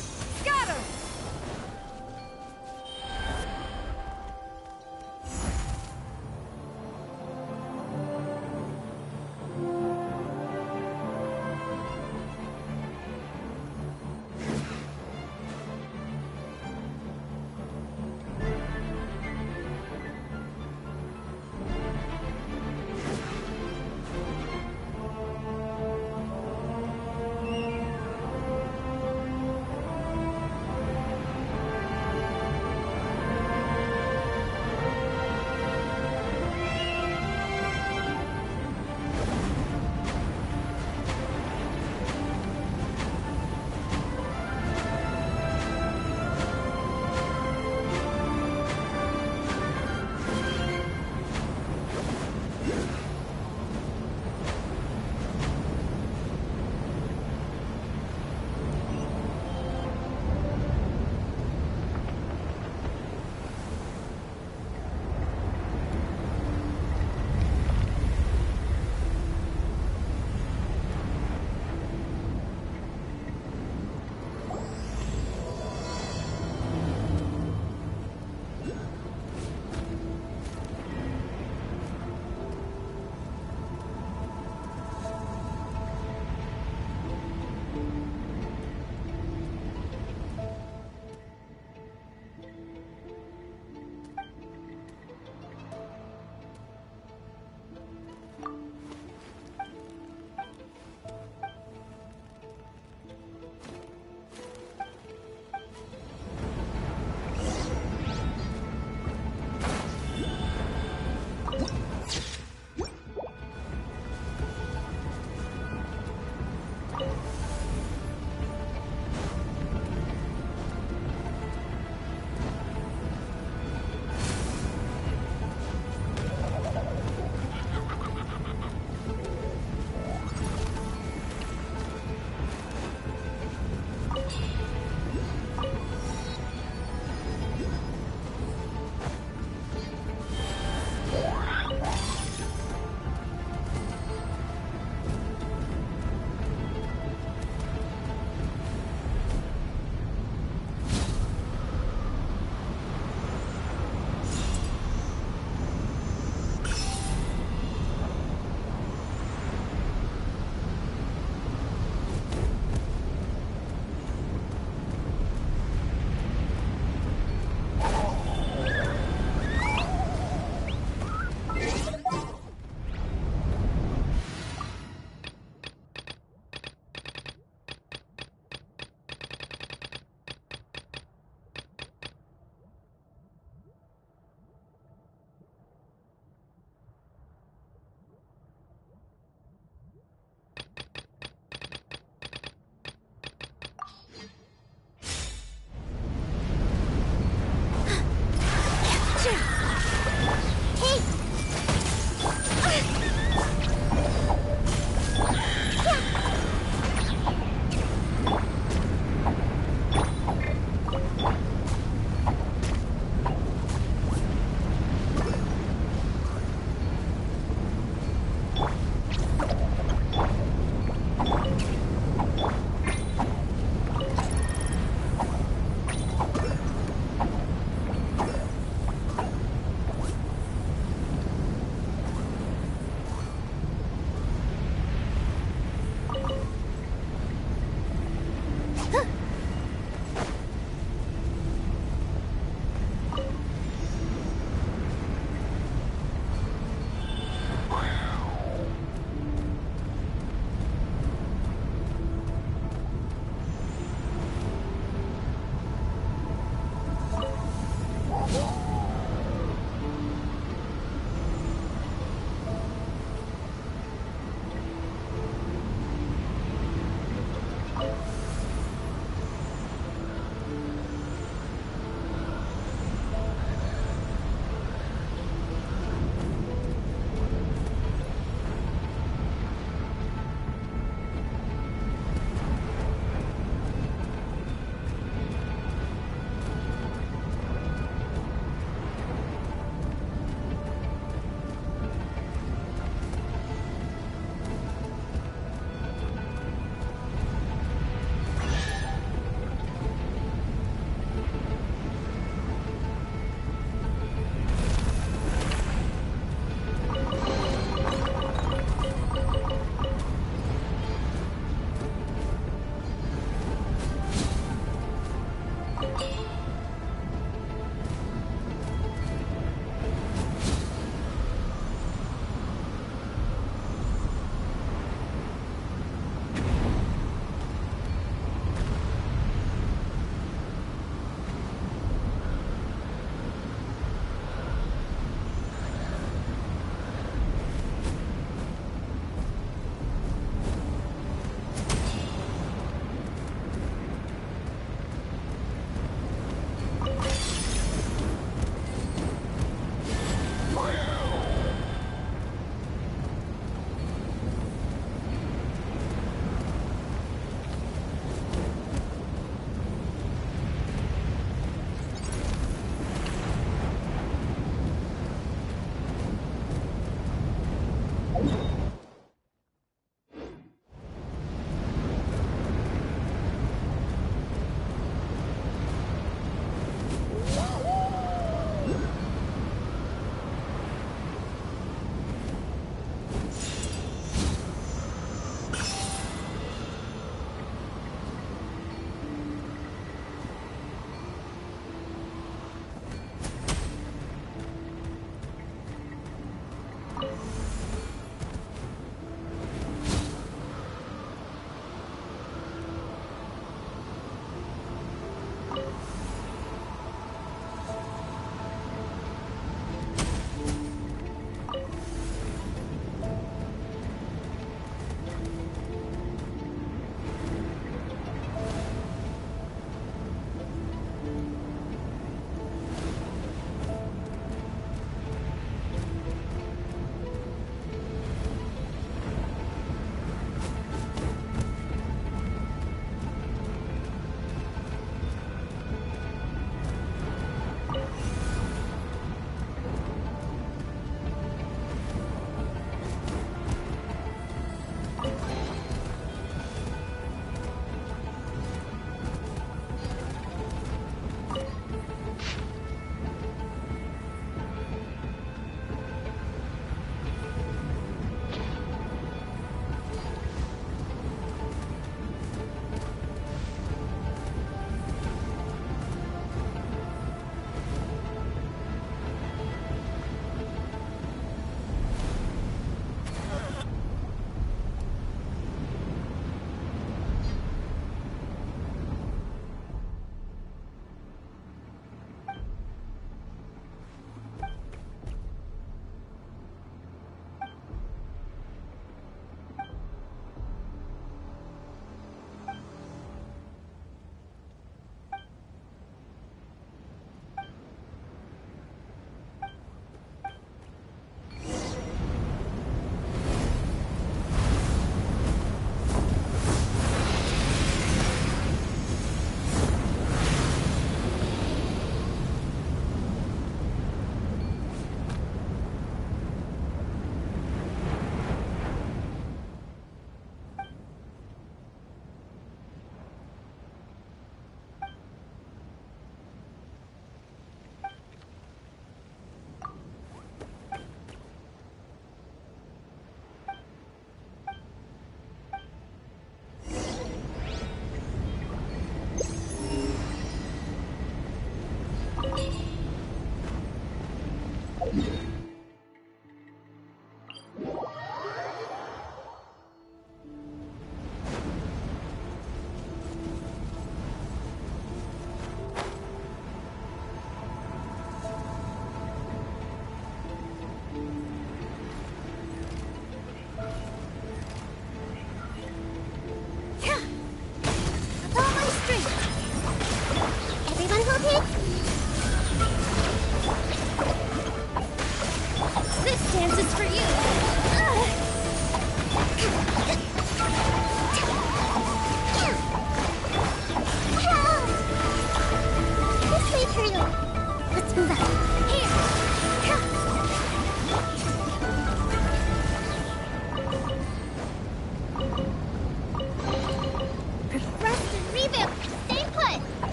Scatter! Scatter!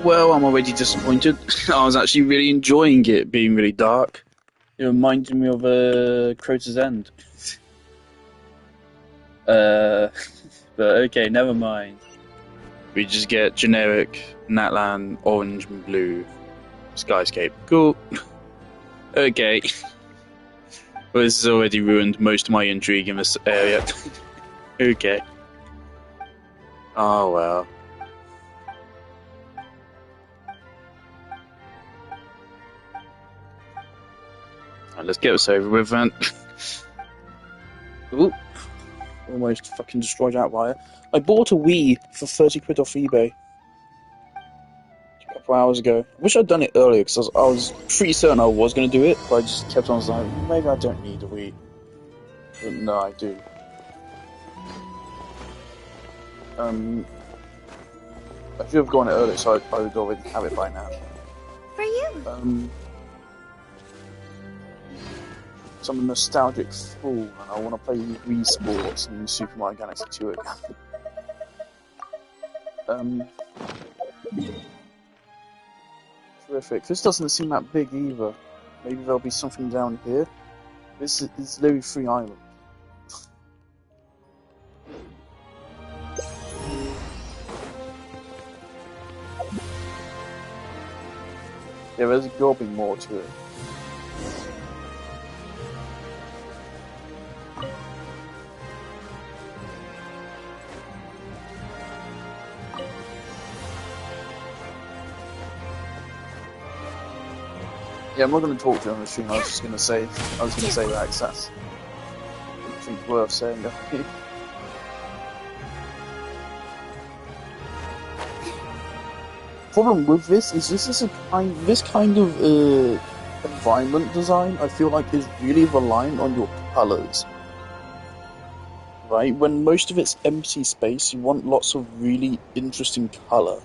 Well, I'm already disappointed. I was actually really enjoying it being really dark. It reminded me of Crota's End. But okay, never mind. We just get generic Natlan, orange and blue skyscape. Cool. Okay. Well, this has already ruined most of my intrigue in this area. Okay. Oh well. Right, let's get this over with then. Ooh, almost fucking destroyed that wire. I bought a Wii for 30 quid off eBay a couple hours ago. I wish I'd done it earlier because I was pretty certain I was going to do it, but I just kept on like, maybe I don't need a Wii. But no, I do. I should have gone it earlier, so I would already have it by now. For you. So I'm a nostalgic fool, and I want to play Wii Sports and Super Mario Galaxy 2 again. Terrific. This doesn't seem that big either. Maybe there'll be something down here. This is literally 3 islands. Yeah, there's got to be more to it. Yeah, I'm not going to talk to you on the stream. I was just going to say that because that's I think worth saying. Problem with this is this kind of environment design. I feel like is really reliant on your colors, right? When most of it's empty space, you want lots of really interesting color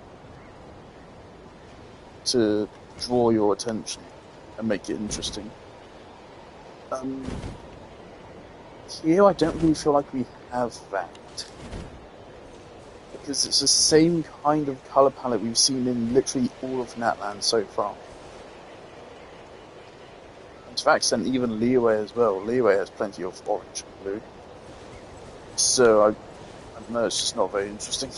to draw your attention and make it interesting. Here, I don't really feel like we have that. Because it's the same kind of colour palette we've seen in literally all of Natland so far. And to that extent, even Leeway as well. Leeway has plenty of orange and blue. So, I don't know, it's just not very interesting.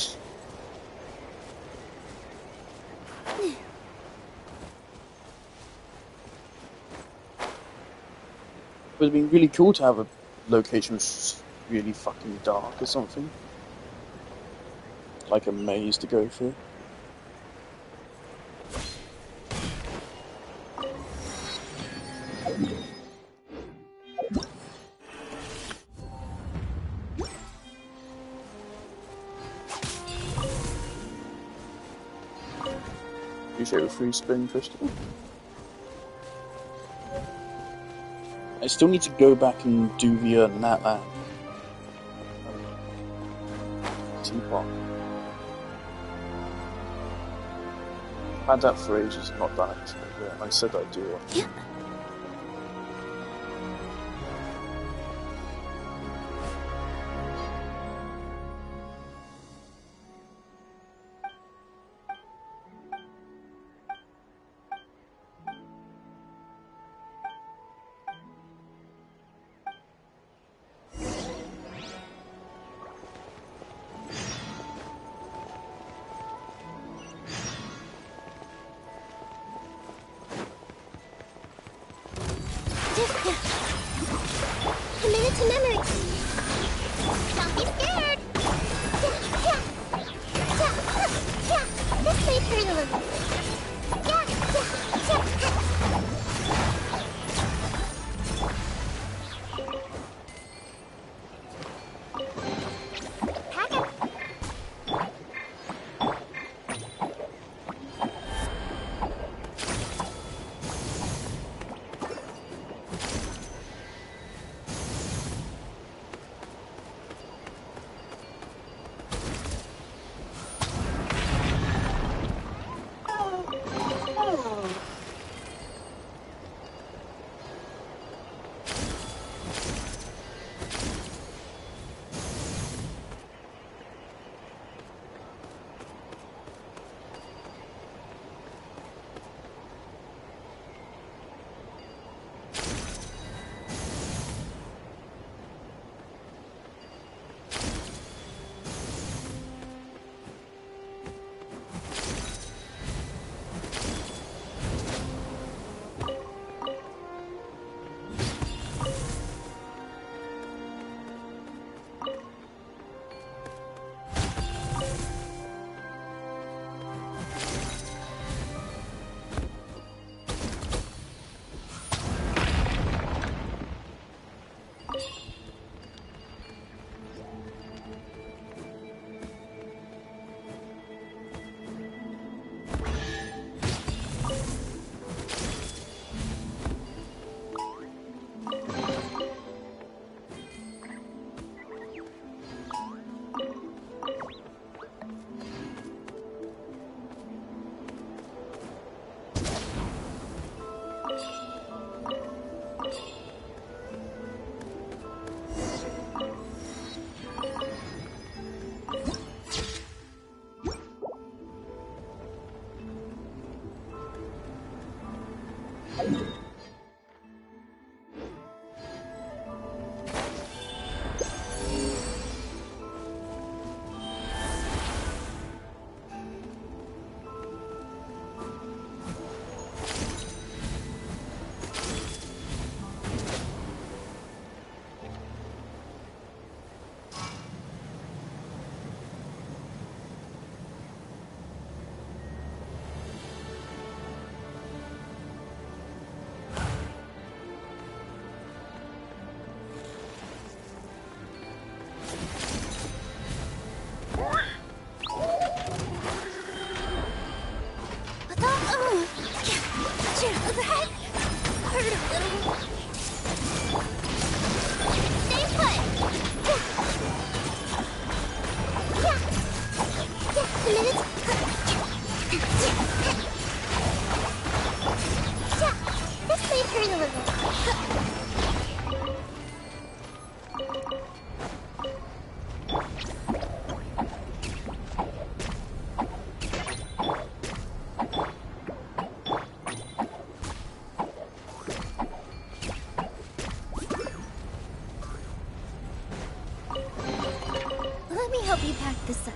It would have been really cool to have a location which was really fucking dark or something. Like a maze to go through. Appreciate a free spin crystal. I still need to go back and do the Natland teapot. I've had that for ages and not done it. Yeah, I said I'd do it. Yeah. Committed to memory. Don't be scared. This may hurt a little. Pack it. Let me help you pack this up.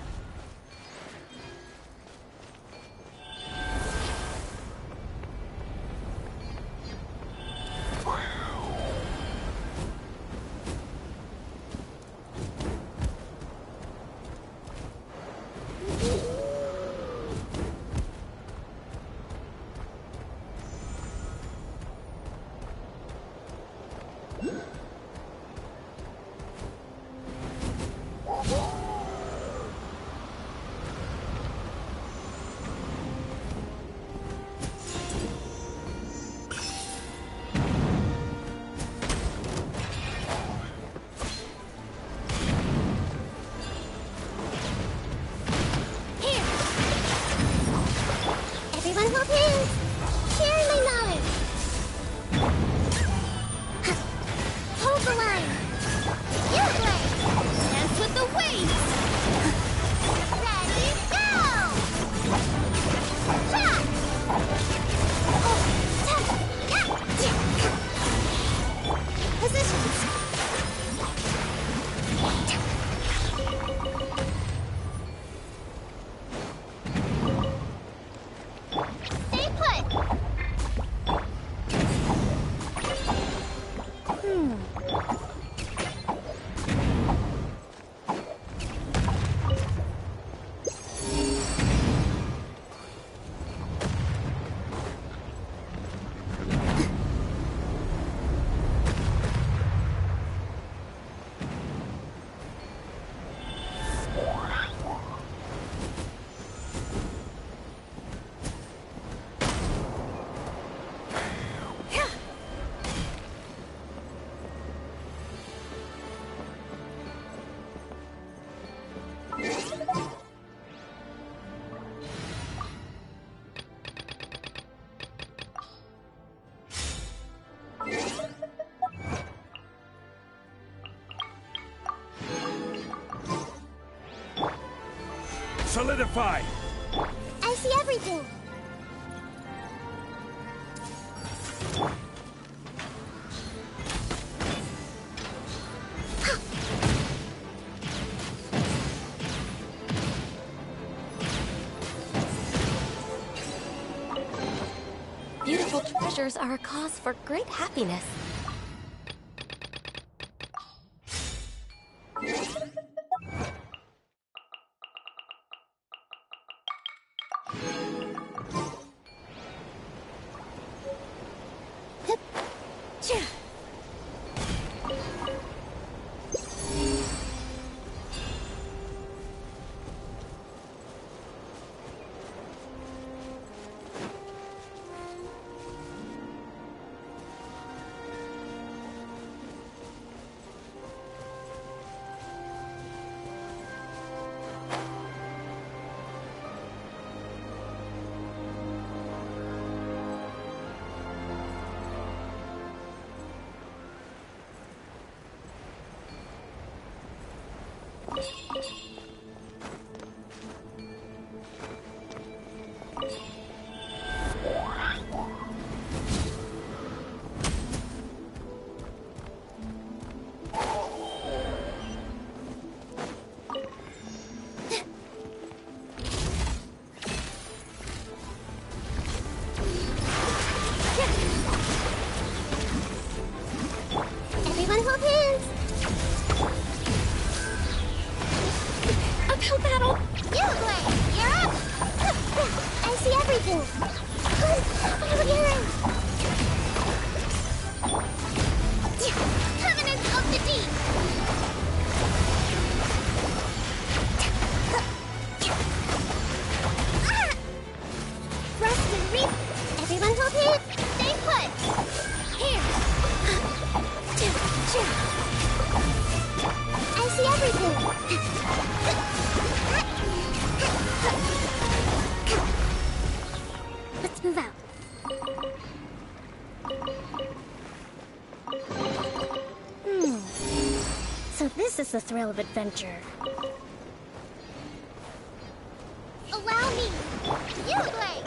Everyone hold hands! Share my knowledge! Hold the line! You play! Dance with the waves! Ready, go! Shot! Positions! Stay put! Solidify! I see everything! Beautiful treasures are a cause for great happiness. Over here! Covenants of the Deep! Rust and reap! Everyone hold hands! Stay put! Here! I see everything! Let's move out. So this is the thrill of adventure. Allow me! You play!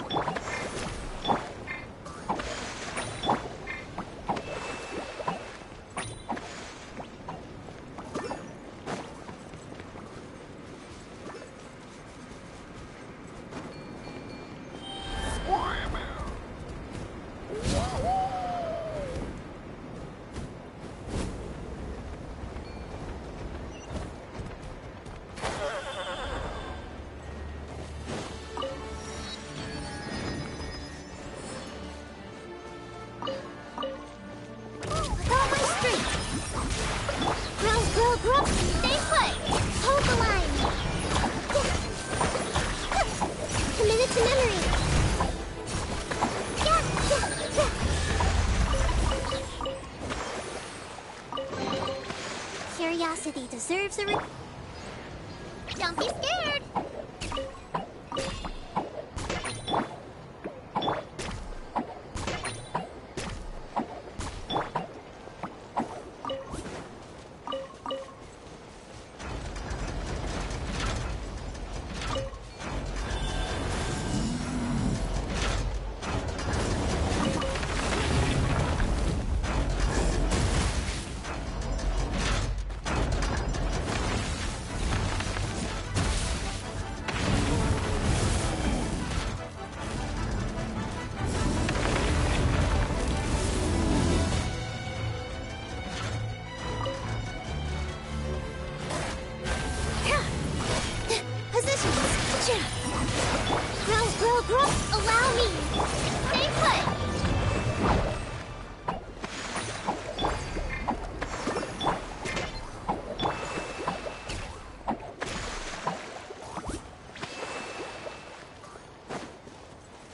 Stay put! Hold the line! Committed to memory! Curiosity deserves a Don't be scared! Grow, allow me! Stay put!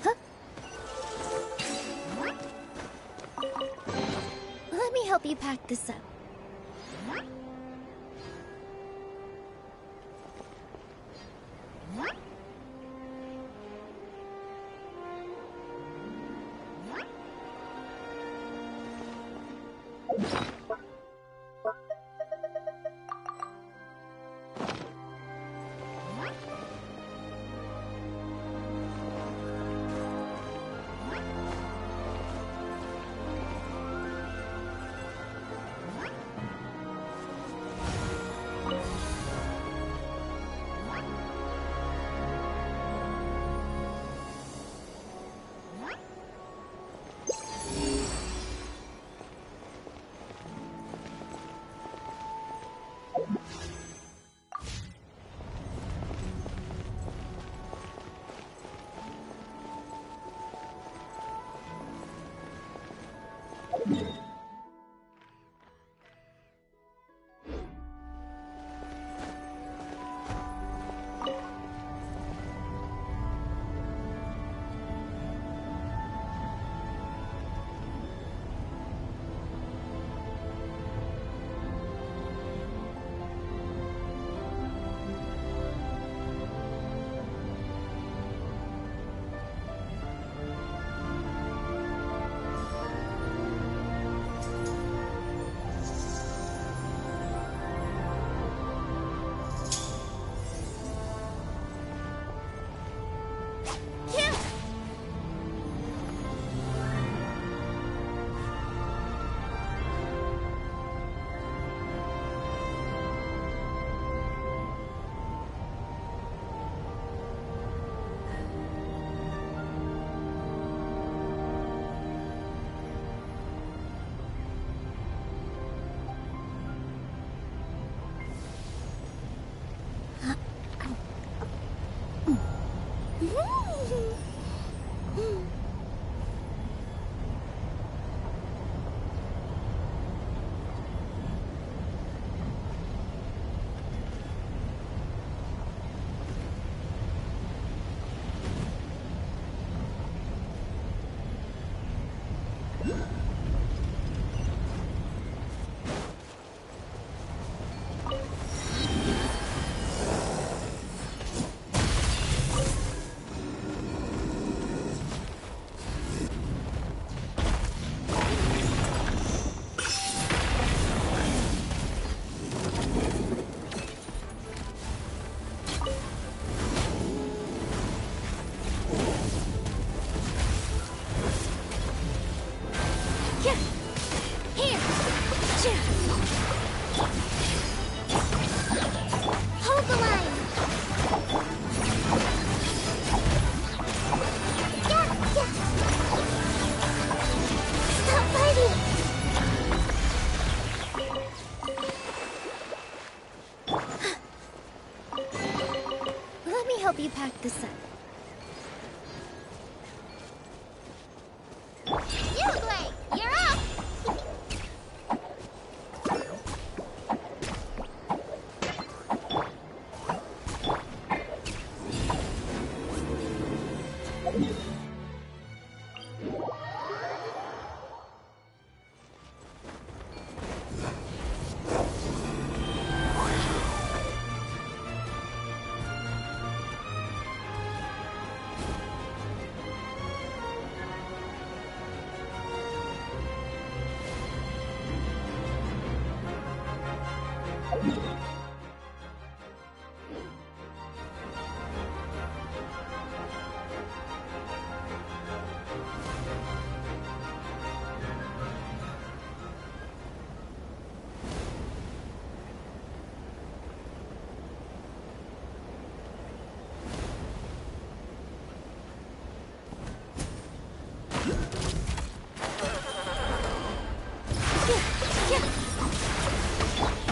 Huh? Let me help you pack this up.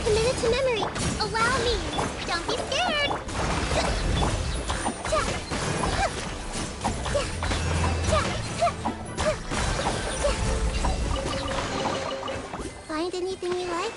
Committed to memory. Allow me. Don't be scared. Find anything you like?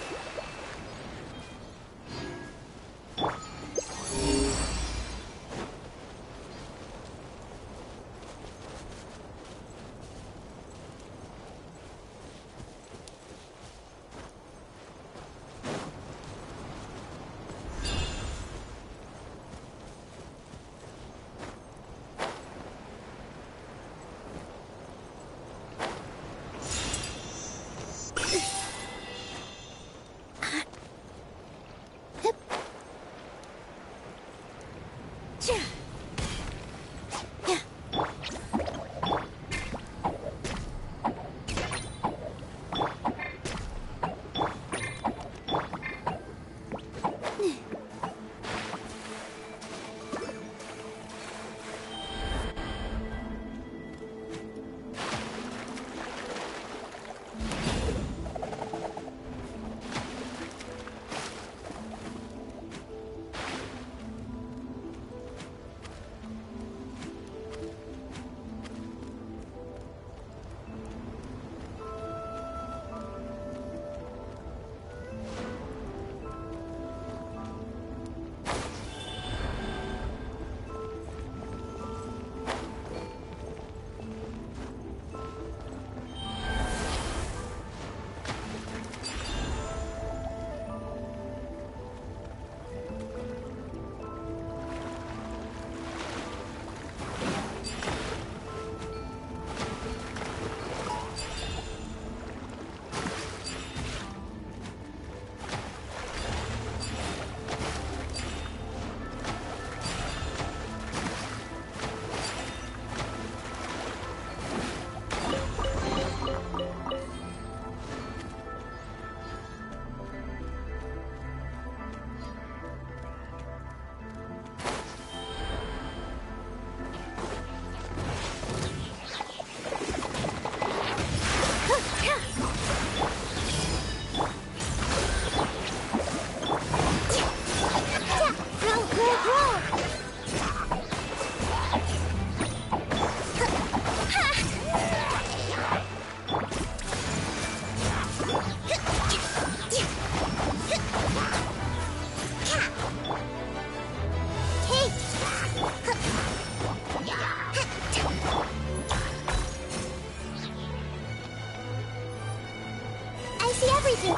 See everything.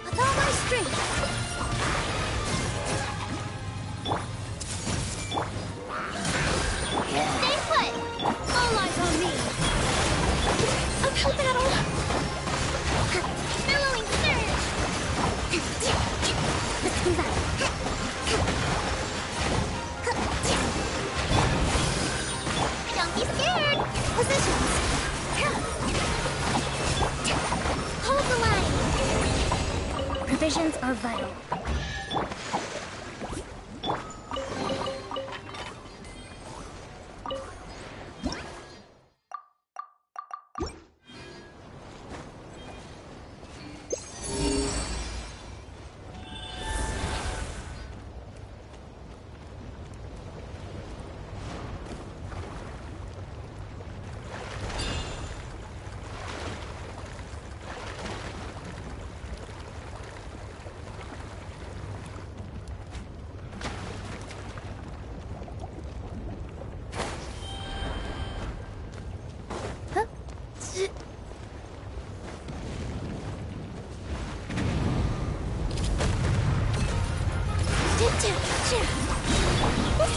With all my strength. Stay put. All eyes on me. Uphill battle. Billowing surge. Let's move out. Don't be scared. Positions. Hold the line! Provisions are vital.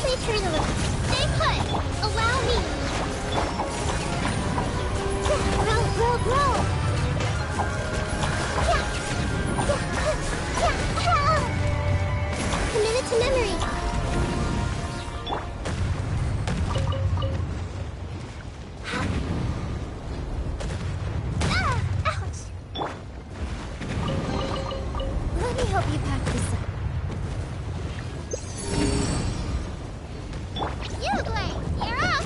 Please turn a little. Stay put. Allow me. Grow, grow, grow. Committed to memory. Ouch. Let me help you pack this up. You, Blade, you're up!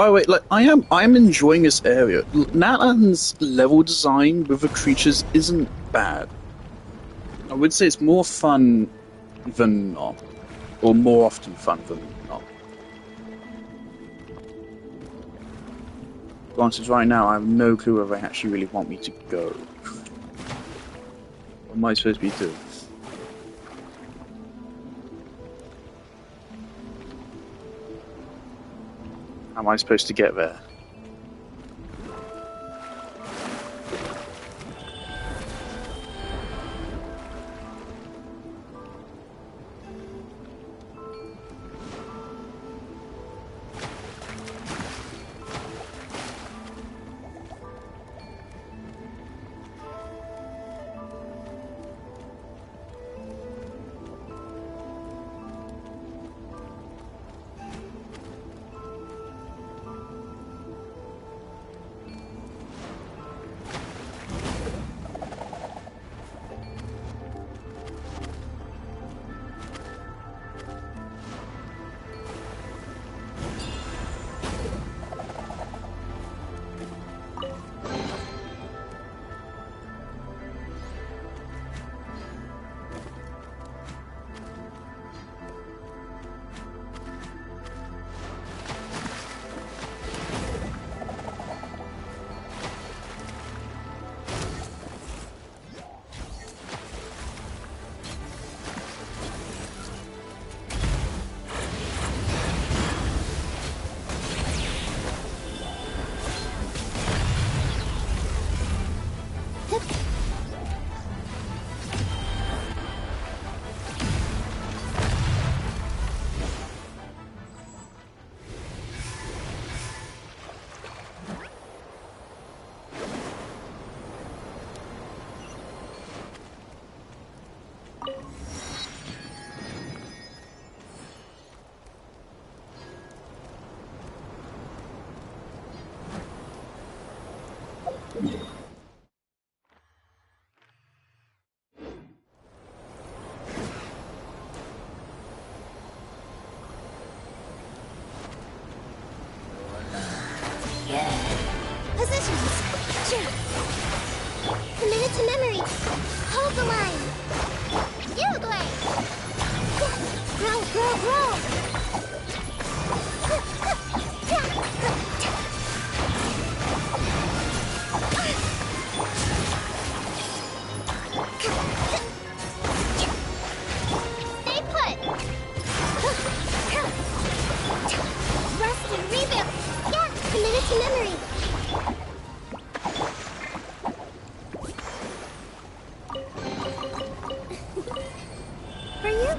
By the way, like I am enjoying this area. Natlan's level design with the creatures isn't bad. I would say it's more fun than not, or more often fun than not. Granted, right now I have no clue where they actually really want me to go. What am I supposed to be doing? How am I supposed to get there? Positions. Committed to memory. Hold the line. You way. Grow, grow, grow. Stay put. Rest and rebuild. Yeah, committed to memory. For you.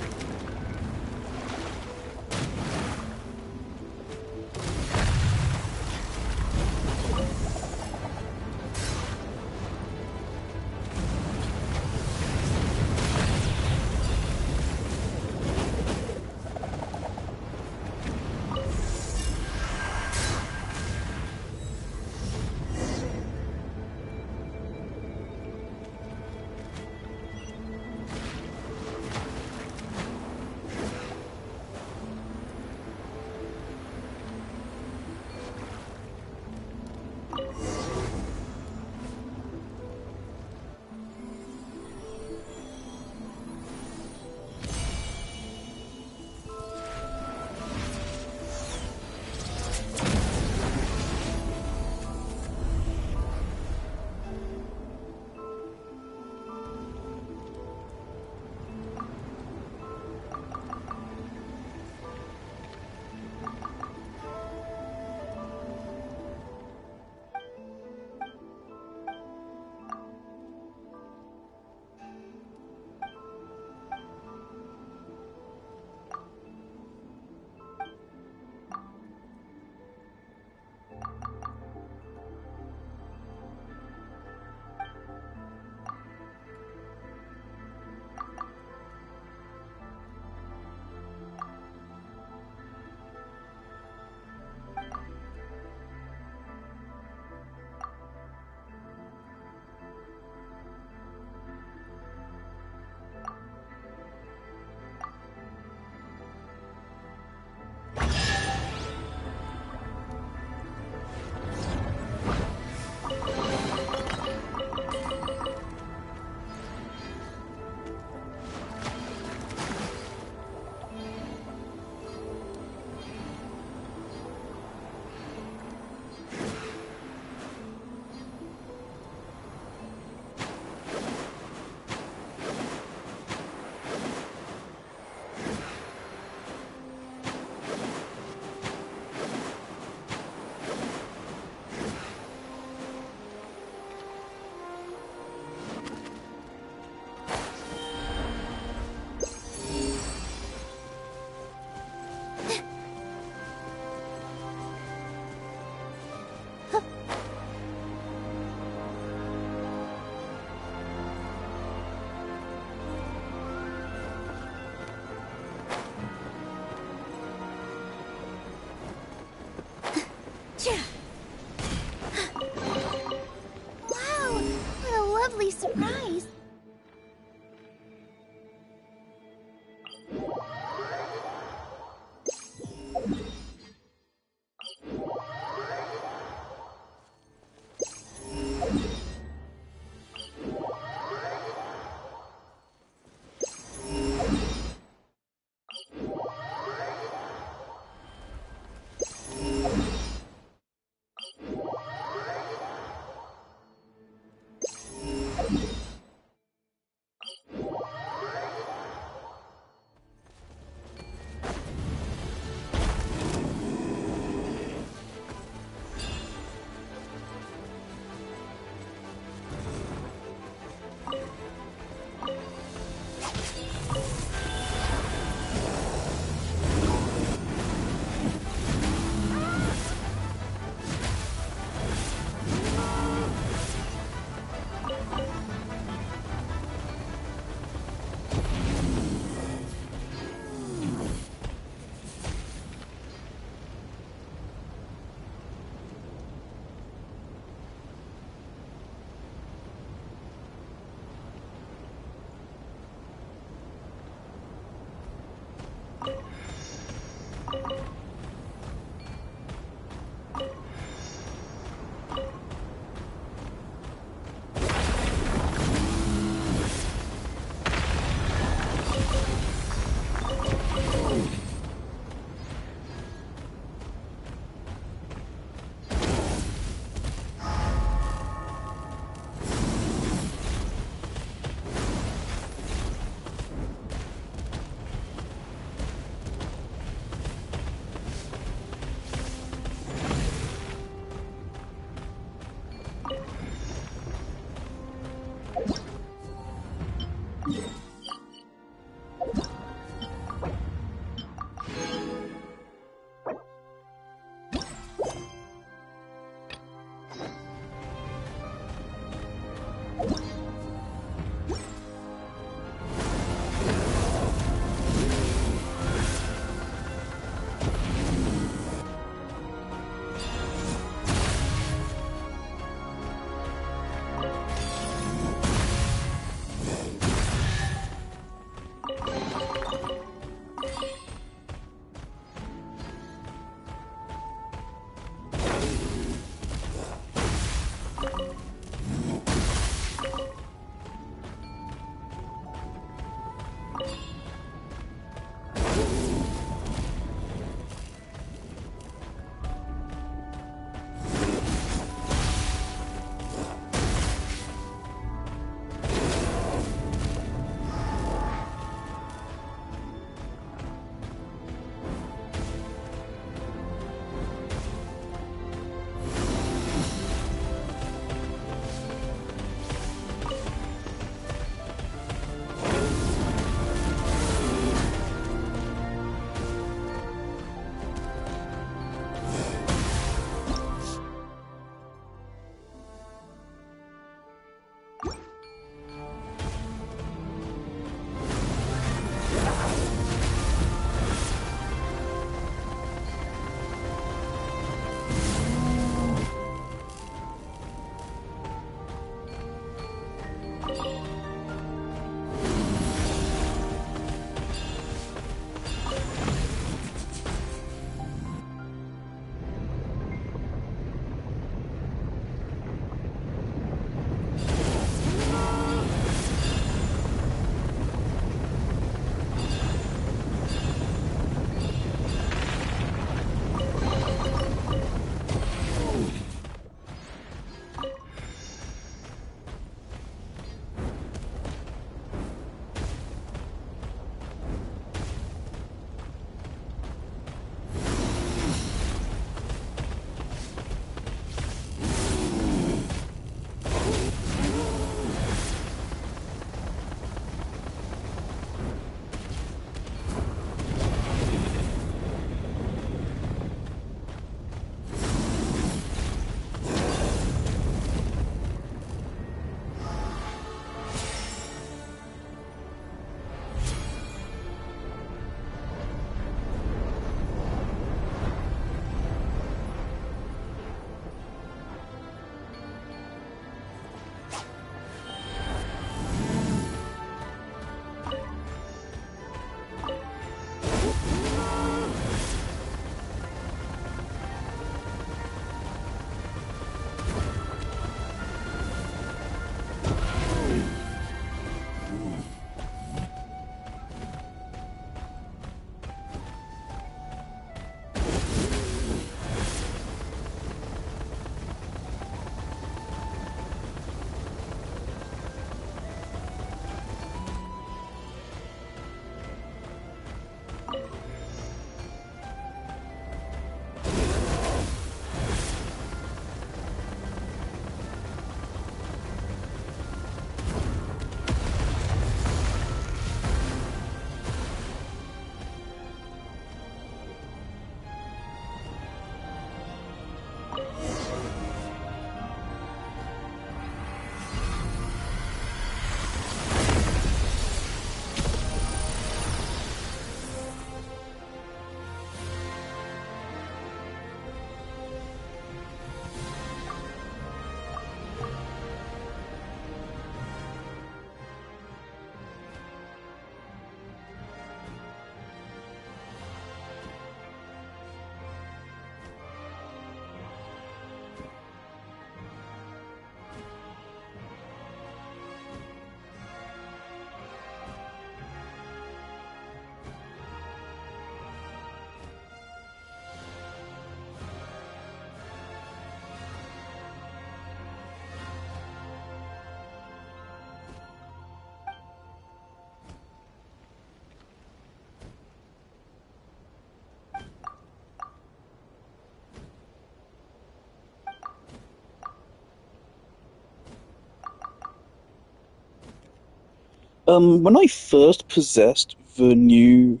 When I first possessed the new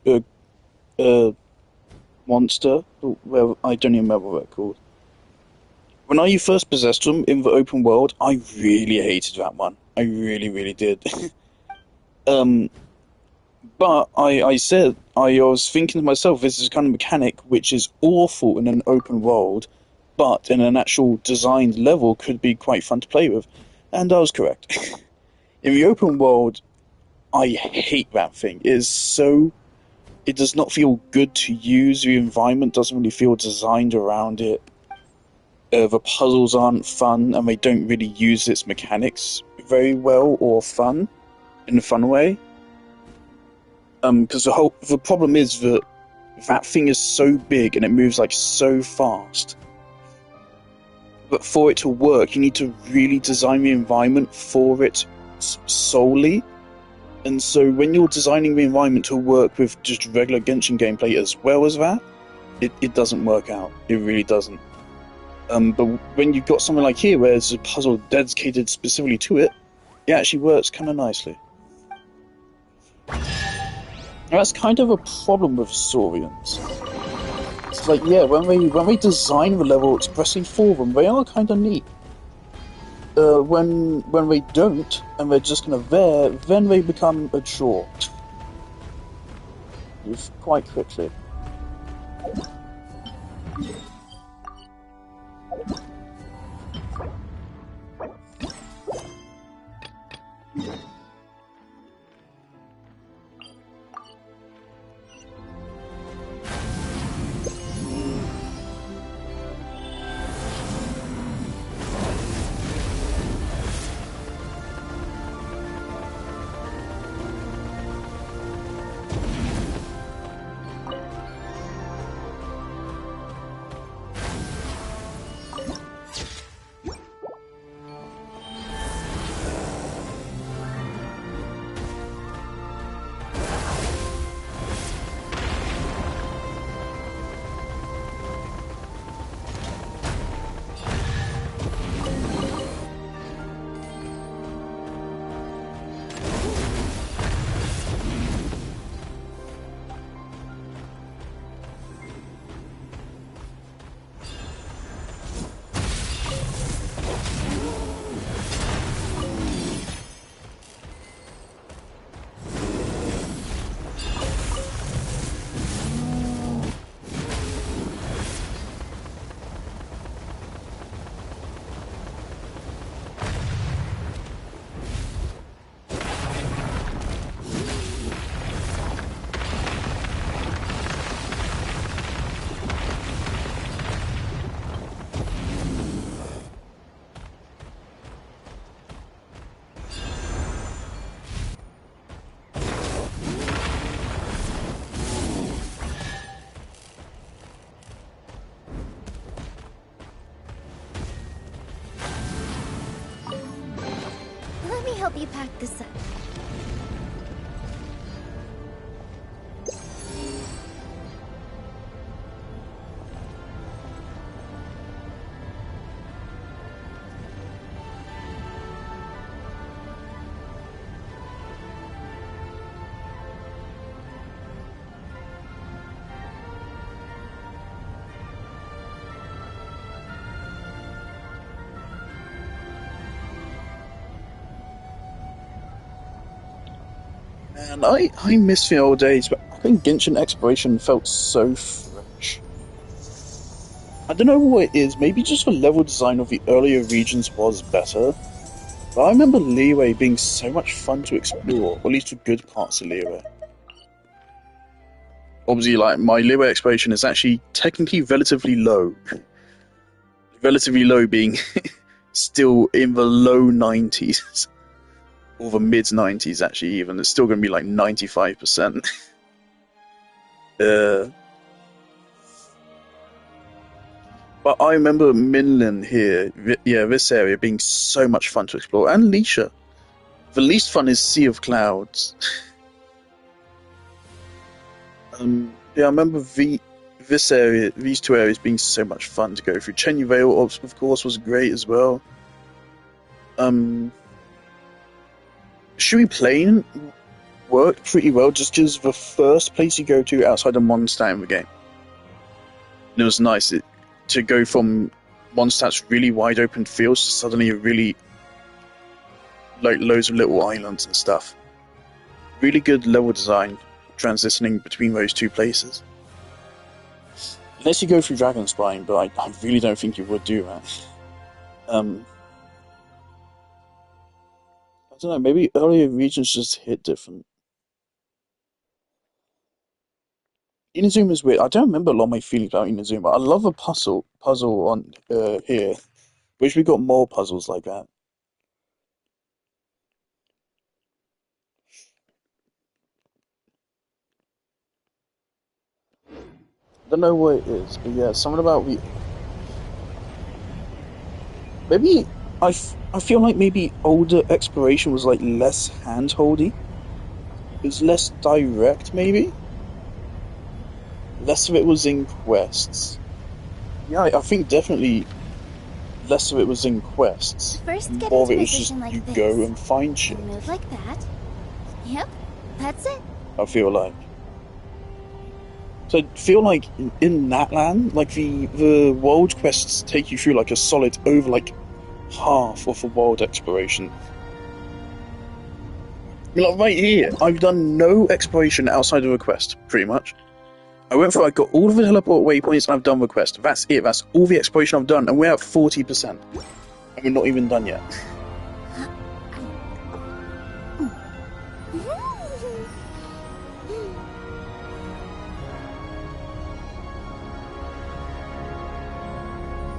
uh, uh, monster, well, I don't even remember what they're called. When I first possessed them in the open world, I really hated that one. I really, really did. um, but I was thinking to myself, this is kind of mechanic which is awful in an open world, but in an actual designed level could be quite fun to play with, and I was correct. In the open world, I hate that thing. It does not feel good to use. The environment doesn't really feel designed around it. The puzzles aren't fun, and they don't really use its mechanics very well or fun in a fun way. Because the problem is that that thing is so big and it moves like so fast. But for it to work, you need to really design the environment for it solely. And so when you're designing the environment to work with just regular Genshin gameplay as well as that, it doesn't work out. It really doesn't. But when you've got something like here where there's a puzzle dedicated specifically to it, it actually works kind of nicely. Now, that's kind of a problem with Saurians. It's like, yeah, when they design the level expressly for them, they are kind of neat. When they don't, and they're just kind of there, then they become a chore. Quite quickly. Let me help you pack this up. And I miss the old days, but I think Genshin Exploration felt so fresh. I don't know what it is, maybe just the level design of the earlier regions was better. But I remember Liyue being so much fun to explore, or at least the good parts of Liyue. Obviously, like, my Liyue exploration is actually technically relatively low. Relatively low being still in the low 90s. Or the mid-90s, actually, even. It's still going to be like 95%. But I remember Minlin here, yeah, this area being so much fun to explore. And Leisha. The least fun is Sea of Clouds. Yeah, I remember these two areas being so much fun to go through. Chenyu Vale, of course, was great as well. Shui Plain worked pretty well just because the first place you go to outside of Mondstadt in the game. And it was nice to go from Mondstadt's really wide open fields to suddenly a really like loads of little islands and stuff. Really good level design transitioning between those two places. Unless you go through Dragonspine, but I really don't think you would do that. I don't know, maybe earlier regions just hit different. Inazuma is weird. I don't remember a lot of my feelings about Inazuma. I love a puzzle on here. Wish we got more puzzles like that. I don't know what it is, but yeah, something about the... Maybe I feel like maybe older exploration was like less hand-holdy. It was less direct, maybe? Less of it was in quests. Yeah, I think definitely less of it was in quests. First, get More of into it was just position like you this. go and find shit. And move like that. Yep, that's it. I feel like. So I feel like in that land, like the world quests take you through like a solid over like half of the world exploration. I mean, like right here, I've done no exploration outside of a quest, pretty much. I went through, I got all of the teleport waypoints and I've done the quest. That's it, that's all the exploration I've done, and we're at 40%. And we're not even done yet.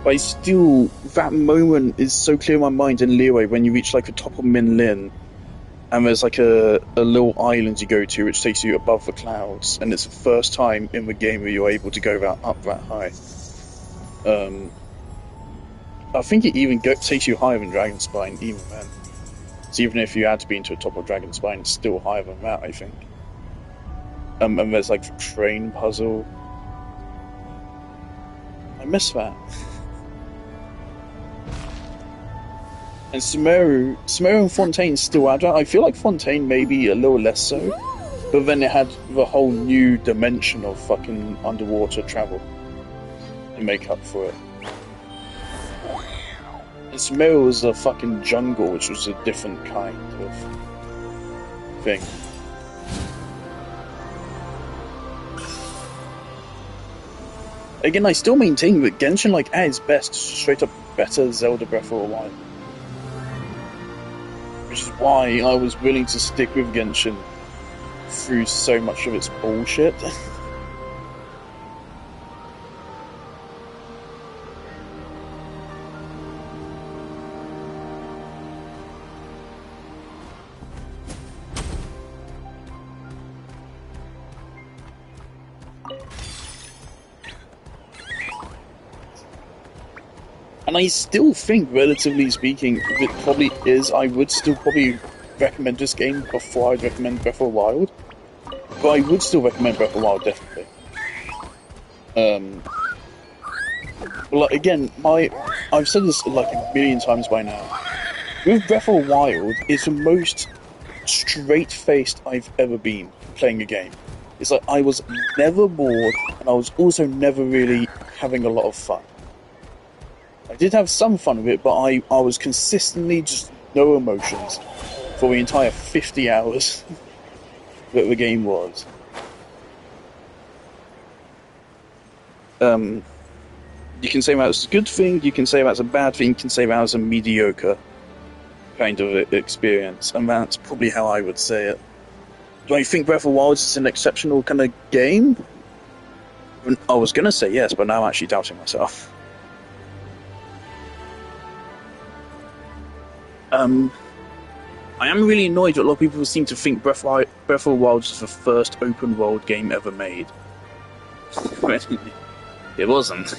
But still, that moment is so clear in my mind in Liyue when you reach like the top of Minlin, and there's like a little island you go to which takes you above the clouds, and it's the first time in the game where you're able to go up that high. I think it even takes you higher than Dragonspine, even then. So even if you had to be into the top of Dragonspine, it's still higher than that, I think. And there's like the train puzzle. I miss that. And Sumeru and Fontaine still add that. I feel like Fontaine maybe a little less so, but then it had the whole new dimension of fucking underwater travel to make up for it. And Sumeru was a fucking jungle, which was a different kind of thing. Again, I still maintain that Genshin, like, at its best, straight up better Zelda Breath of the Wild. Which is why I was willing to stick with Genshin through so much of its bullshit. And I still think, relatively speaking, if it probably is, I would still probably recommend this game before I'd recommend Breath of the Wild. But I would still recommend Breath of the Wild, definitely. Well, like, again, I've said this like a million times by now. With Breath of the Wild, it's the most straight-faced I've ever been playing a game. It's like I was never bored, and I was also never really having a lot of fun. I did have some fun with it, but I was consistently just no emotions for the entire 50 hours that the game was. You can say that's a good thing, you can say that's a bad thing, you can say that was a mediocre kind of experience, and that's probably how I would say it. Do I think Breath of the Wild is an exceptional kind of game? I was going to say yes, but now I'm actually doubting myself. I am really annoyed that a lot of people seem to think Breath of the Wild is the first open world game ever made. It wasn't.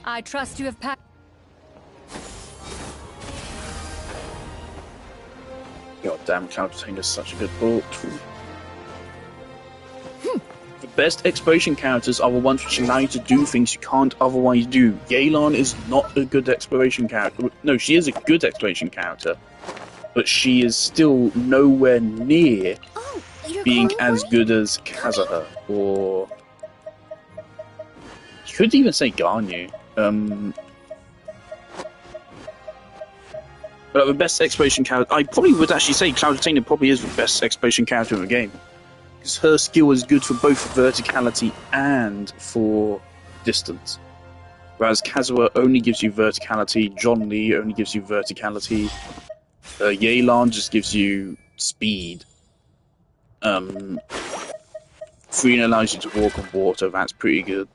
I trust you have packed. God damn, Cloud Retainer is such a good book. The best exploration characters are the ones which allow you to do things you can't otherwise do. Yelan is not a good exploration character. No, she is a good exploration character, but she is still nowhere near Oh, you're being calling as for me? good as Kazuha, or you could even say Ganyu. But the best exploration character, I probably would actually say Cloud Retainer probably is the best exploration character in the game. Because her skill is good for both verticality and for distance. Whereas Kazuha only gives you verticality, John Lee only gives you verticality, Yelan just gives you speed. Freen allows you to walk on water, that's pretty good.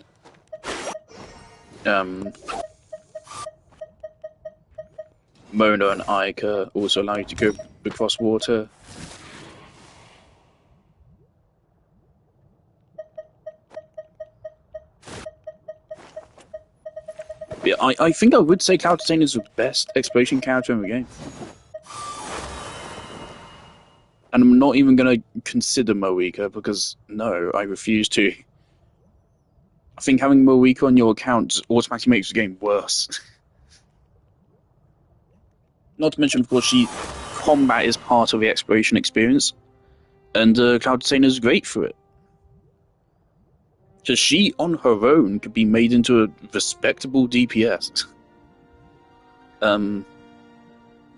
Mona and Aika also allow you to go across water. Yeah, I think I would say Cloud Retainer is the best exploration character in the game. And I'm not even going to consider Moeka, because no, I refuse to. I think having Moeka on your account automatically makes the game worse. Not to mention, of course, combat is part of the exploration experience, and Cloud Retainer is great for it. Because she, on her own, could be made into a respectable DPS. And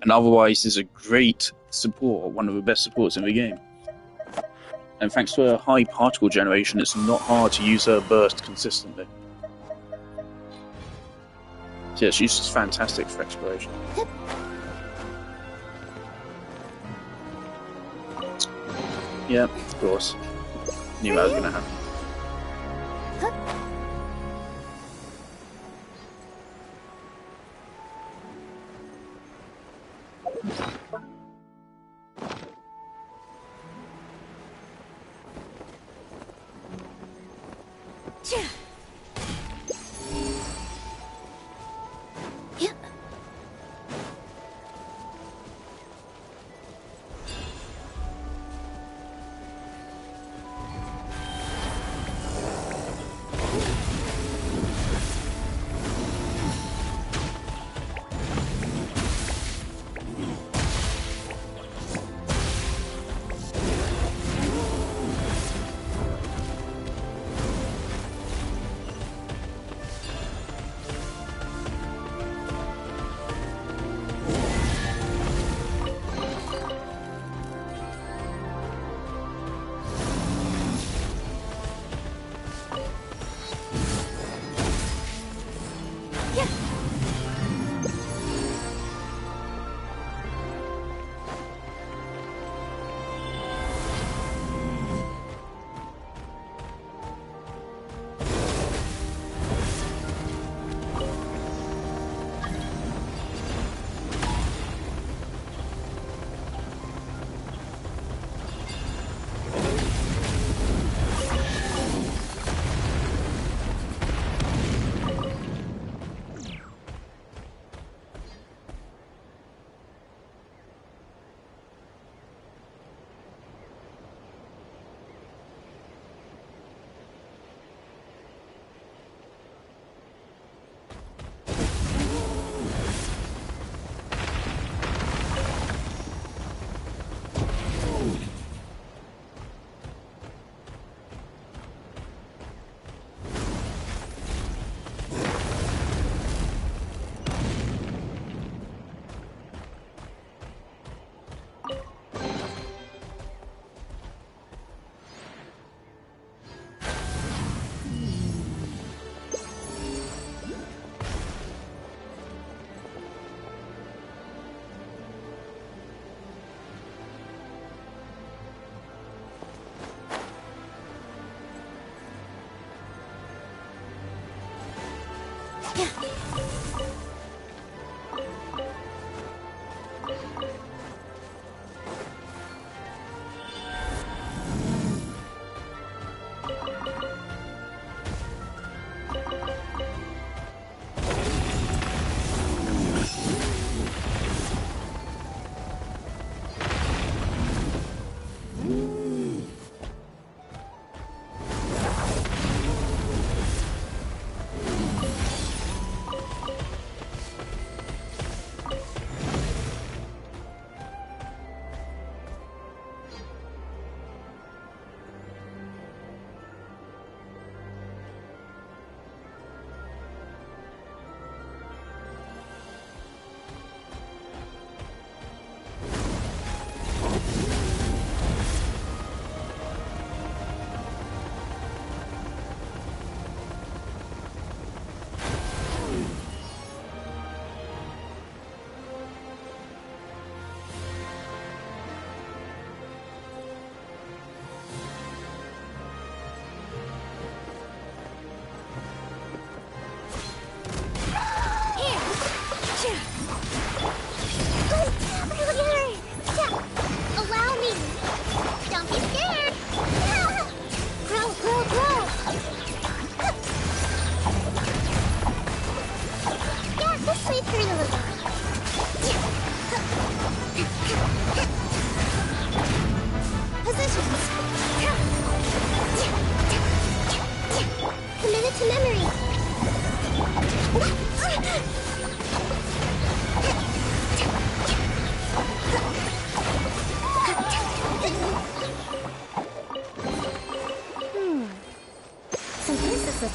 otherwise is a great support, one of the best supports in the game. And thanks to her high particle generation, it's not hard to use her burst consistently. So yeah, she's just fantastic for exploration. Yeah, of course. Knew that was going to happen.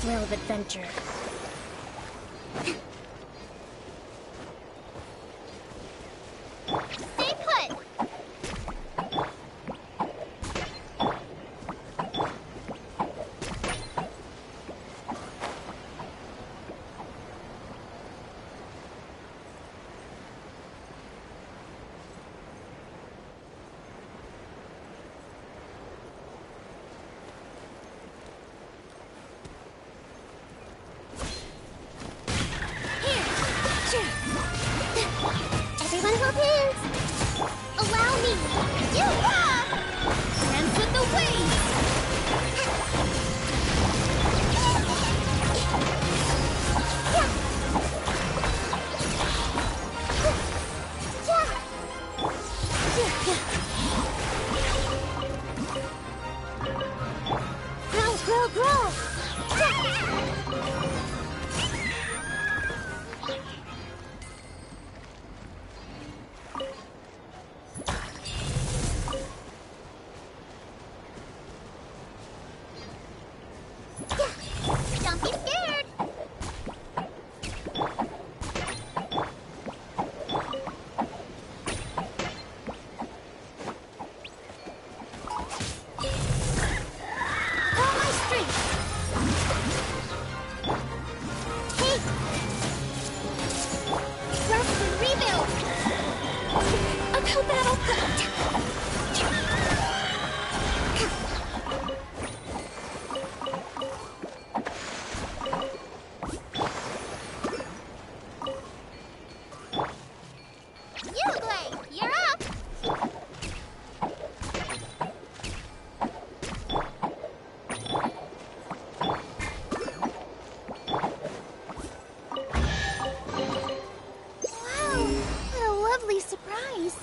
thrill of adventure. Stay put! Everyone hold hands! Allow me! You rock! Dance with the waves! Grow, grow, grow! Don't be scared! All my strength! Take! Rest and rebuild! Uphill battle! You're up! Wow, what a lovely surprise!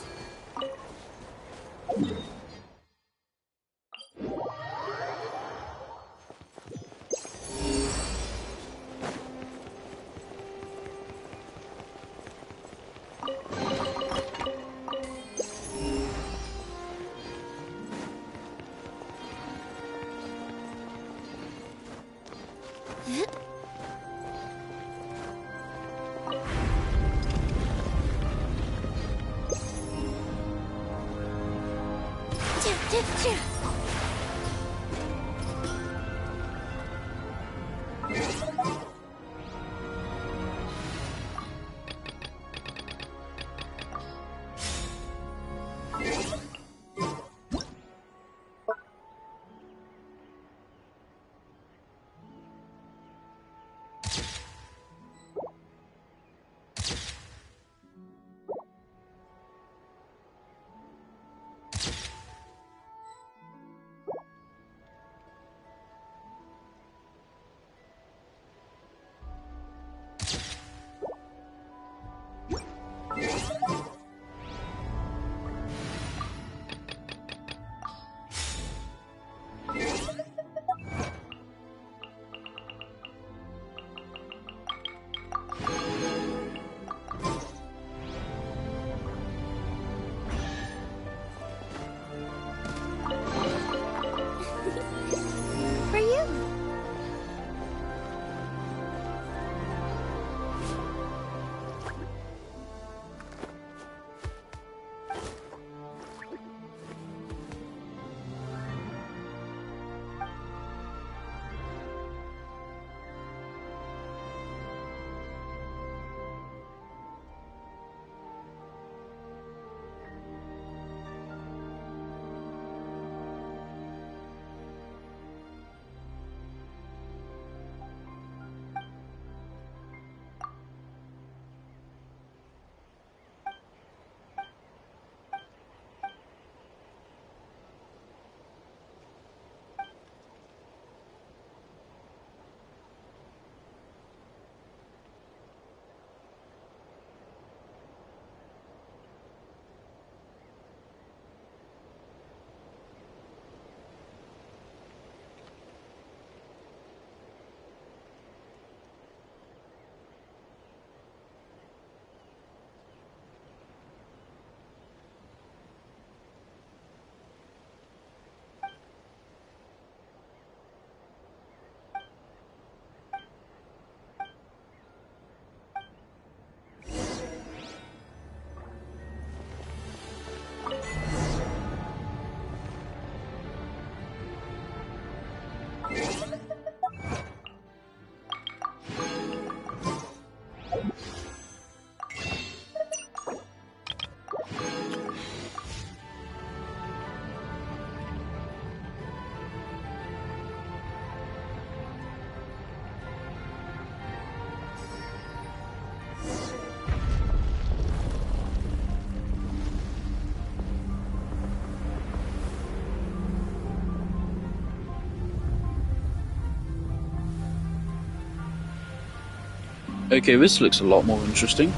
Okay, this looks a lot more interesting.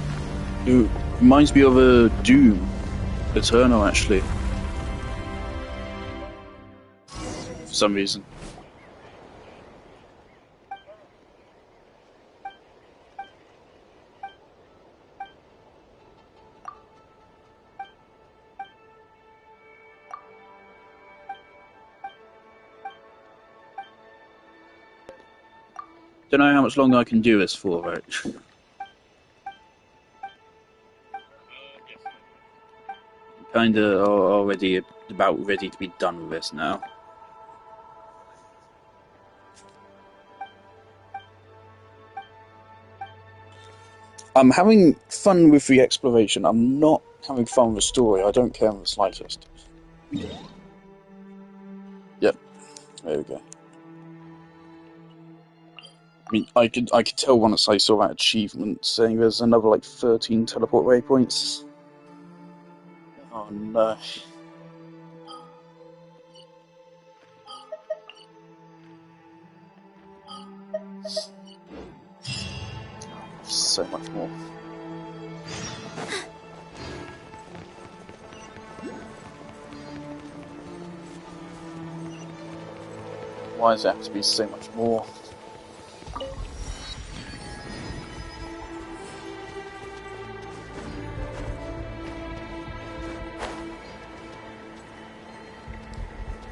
It reminds me of a Doom Eternal, actually, for some reason. Don't know how much longer I can do this for, right? Kinda already about ready to be done with this now. I'm having fun with the exploration. I'm not having fun with the story. I don't care in the slightest. Yep, there we go. I mean, I could tell once I saw that achievement saying there's another like 13 teleport waypoints. Oh no. So much more. Why does it have to be so much more?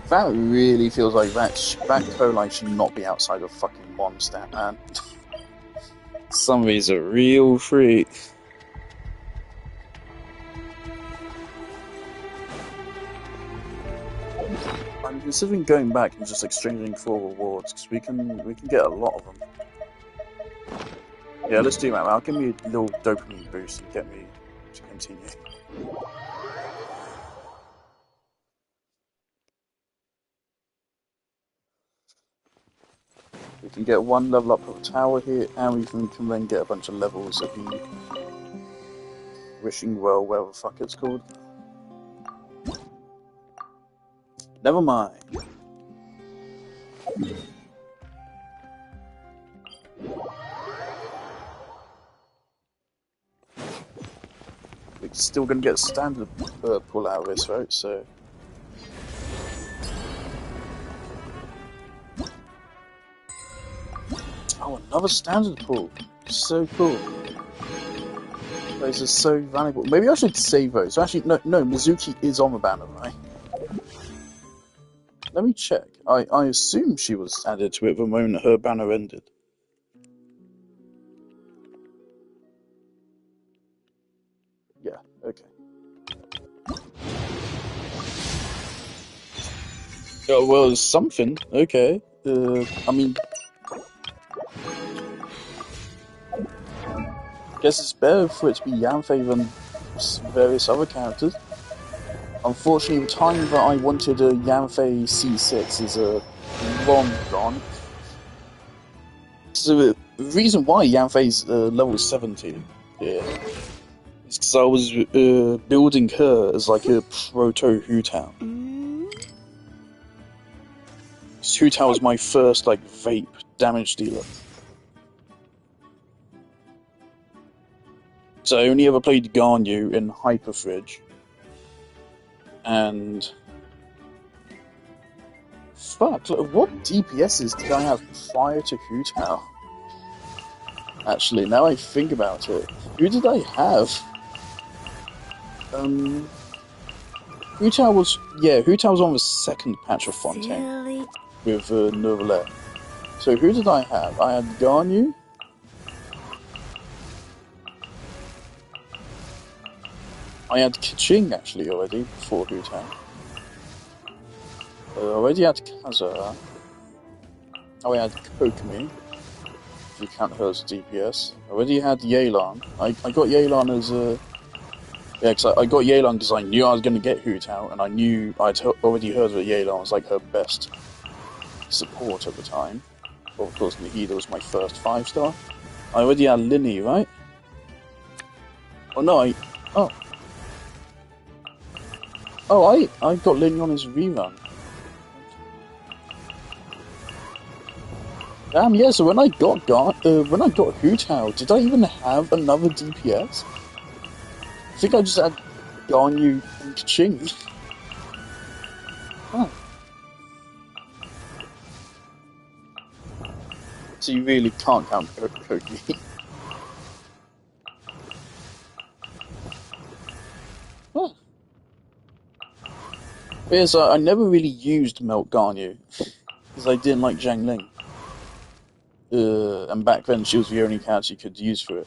That really feels like that Coline should not be outside of fucking Mondstadt, man. Somebody's a real freak. I'm considering going back and just exchanging 4 rewards because we can get a lot of them. Yeah, let's do that. That'll give me a little dopamine boost and get me to continue. We can get 1 level up of the tower here, and we can then get a bunch of levels of the Wishing Well, whatever the fuck it's called. Never mind. We're still gonna get a standard pull out of this, right? So. Oh, another standard pull. So cool. Those are so valuable. Maybe I should save those. Actually, no, Mizuki is on the banner, right? Let me check. I assume she was added to it the moment her banner ended. Yeah, okay. Oh, well, something. Okay. I mean... guess it's better for it to be Yanfei than various other characters. Unfortunately, the time that I wanted a Yanfei C6 is long gone. So the reason why Yanfei's level 70 is because I was building her as like a proto Hu Tao. Hu Tao was my first like vape damage dealer. So I only ever played Garnu in Hyper Fridge. And fuck, what DPSs did I have prior to Hu Tao? Actually, now I think about it, who did I have? Hu Tao was on the second patch of Fontaine with Novelet. So who did I have? I had Garnu. I had Keqing actually already before Hu Tao. I already had Kazuha. Oh, I had Kokomi. If you count her as DPS. I already had Yelan. I got Yelan as a... yeah, because I got Yelan because I knew I was going to get Hu Tao, and I knew I'd already heard that Yelan was like her best support at the time. Well, of course, Nahida was my first 5-star. I already had Linny, right? Oh no, I got Linny on his rerun. Damn, yeah, so when I got Hu Tao, did I even have another DPS? I think I just had Ganyu and Kaching. Huh. So you really can't count Koki. Huh. Yeah, so I never really used Melt Ganyu, because I didn't like Zhang Ling. And back then she was the only character you could use for it.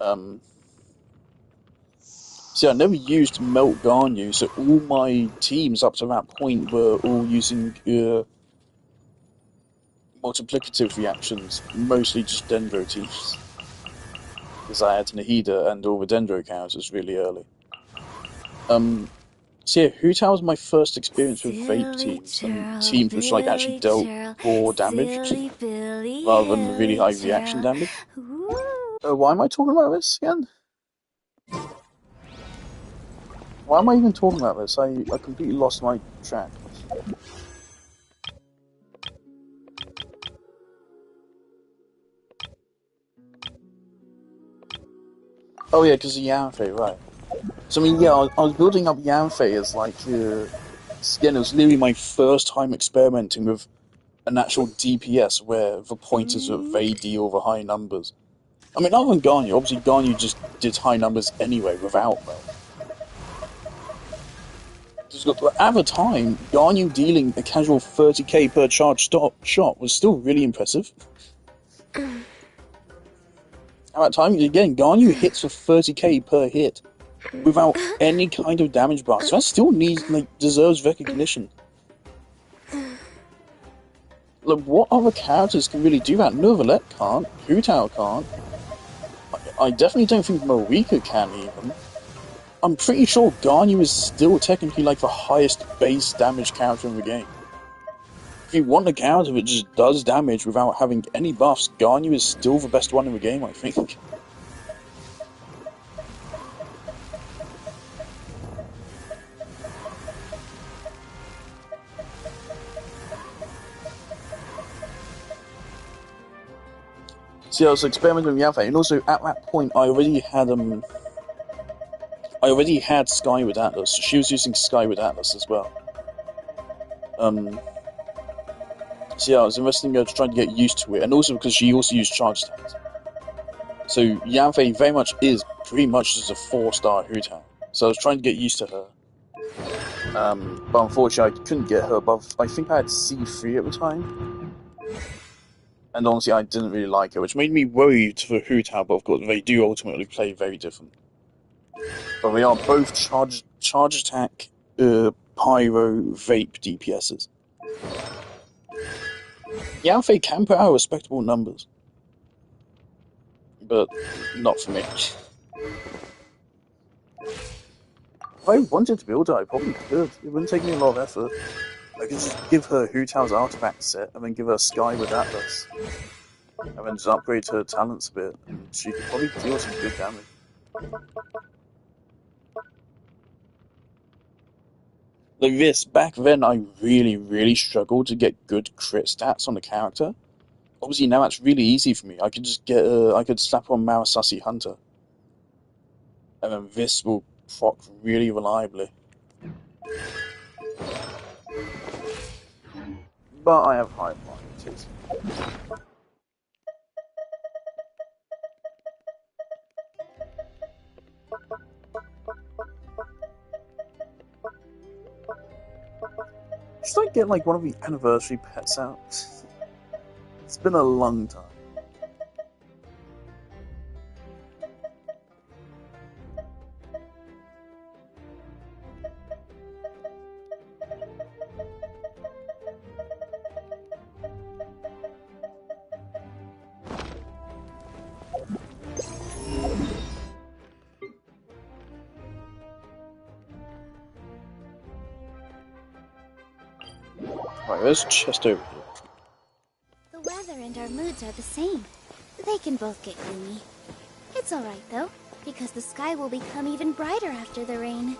Um, See, I never used Melt Ganyu, so all my teams up to that point were all using multiplicative reactions, mostly just Dendro teams, because I had Nahida and all the Dendro characters really early. Um, so yeah, Hu Tao was my first experience with vape Silly teams, and churl, teams which like actually Billy dealt churl, raw damage silly Billy, rather than really Hilly high reaction churl. damage. Ooh. Why am I talking about this again? Why am I even talking about this? I completely lost my track. Oh yeah, because of Yanfei, right. So I mean, yeah, I was building up Yanfei as like, again, it was literally my first time experimenting with an actual DPS where the pointers are they deal the high numbers. I mean, other than Ganyu, obviously Ganyu just did high numbers anyway without Mel. At the time, Ganyu dealing a casual 30k per charge shot was still really impressive. At that time, again, Ganyu hits for 30k per hit without any kind of damage buff. So that still deserves recognition. Like, what other characters can really do that? Neuvillette can't. Hu Tao can't. I definitely don't think Marika can even. I'm pretty sure Ganyu is still technically like the highest base damage character in the game. If you want a character that just does damage without having any buffs, Ganyu is still the best one in the game, I think. See, I was experimenting with Yanfei, and also at that point I already had Skyward Atlas. She was using Skyward Atlas as well. So yeah, I was investing in her to try to get used to it, and also because she also used charge stats. So Yanfei very much is pretty much just a 4-star Hu Tao. So I was trying to get used to her. But unfortunately I couldn't get her above, I think I had C3 at the time. And honestly I didn't really like her, which made me worried for Hu Tao, but of course they do ultimately play very different. But they are both charge attack, pyro, vape DPSs. Yanfei can put out respectable numbers, but not for me. If I wanted to build her, I probably could. It wouldn't take me a lot of effort. I could just give her Hu Tao's artifact set, and then give her Skyward Atlas, and then just upgrade her talents a bit, and she could probably deal some good damage. Like this, back then I really, really struggled to get good crit stats on the character. Obviously now it's really easy for me. I could just I could slap on Marasasi Hunter, and then this will proc really reliably. But I have high priorities. Should I get like one of the anniversary pets out? It's been a long time. Right, there's a chest over here. The weather and our moods are the same. They can both get gloomy. It's alright though, because the sky will become even brighter after the rain.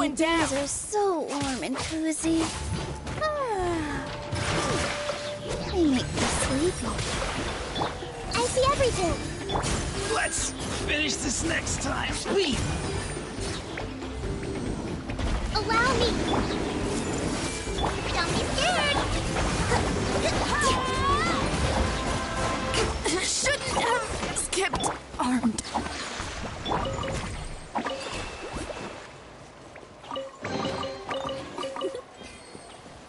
going down. These are so warm and cozy. Ah, they make me sleepy. I see everything. Let's finish this next time, please. Allow me. Don't be scared. Shouldn't have skipped armed.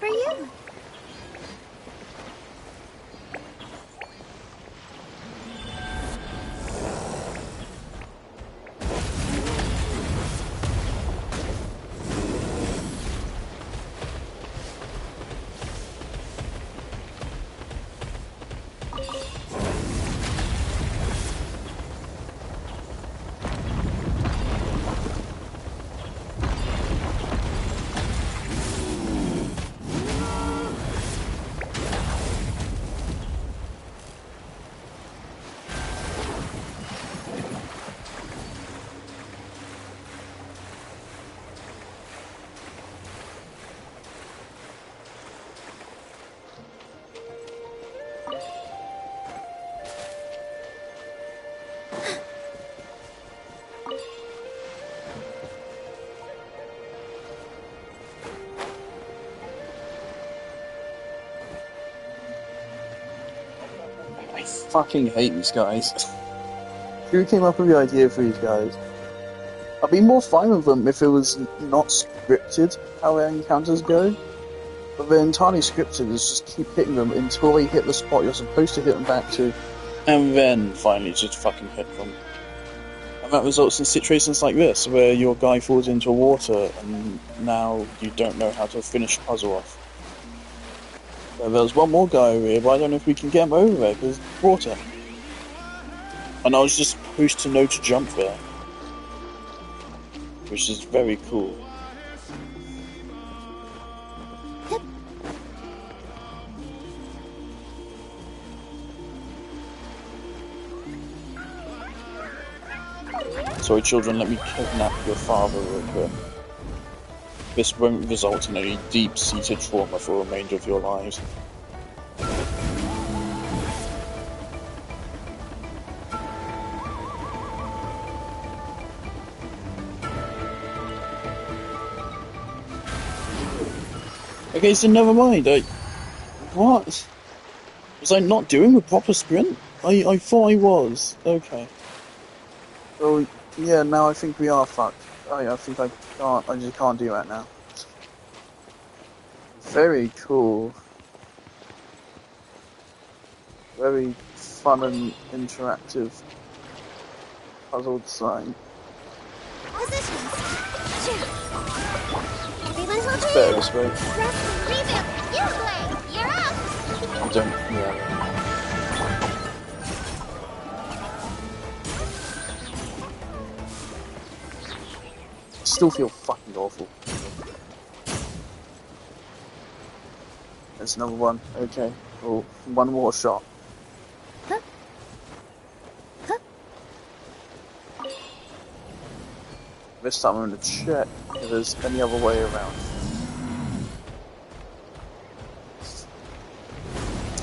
For you. I fucking hate these guys. Who came up with the idea for these guys? I'd be more fine with them if it was not scripted how their encounters go. But they're entirely scripted, is just keep hitting them until they hit the spot you're supposed to hit them back to, and then finally just fucking hit them. And that results in situations like this, where your guy falls into water and now you don't know how to finish the puzzle off. So there's one more guy over here, but I don't know if we can get him over there, because water. And I was just supposed to know to jump there. Which is very cool. Sorry children, let me kidnap your father real quick. This won't result in any deep-seated trauma for the remainder of your lives. Okay, so never mind. What? Was I not doing a proper sprint? I thought I was. Okay. So, yeah, now I think we are fucked. I think I just can't do that now. Very cool. Very fun and interactive puzzle design. Positions. Everyone's over It's better here. this way. Rest, reboot. You play. You're up. I don't, yeah. I still feel fucking awful. There's another one. Okay, cool. One more shot. Huh? Huh? This time I'm going to check if there's any other way around.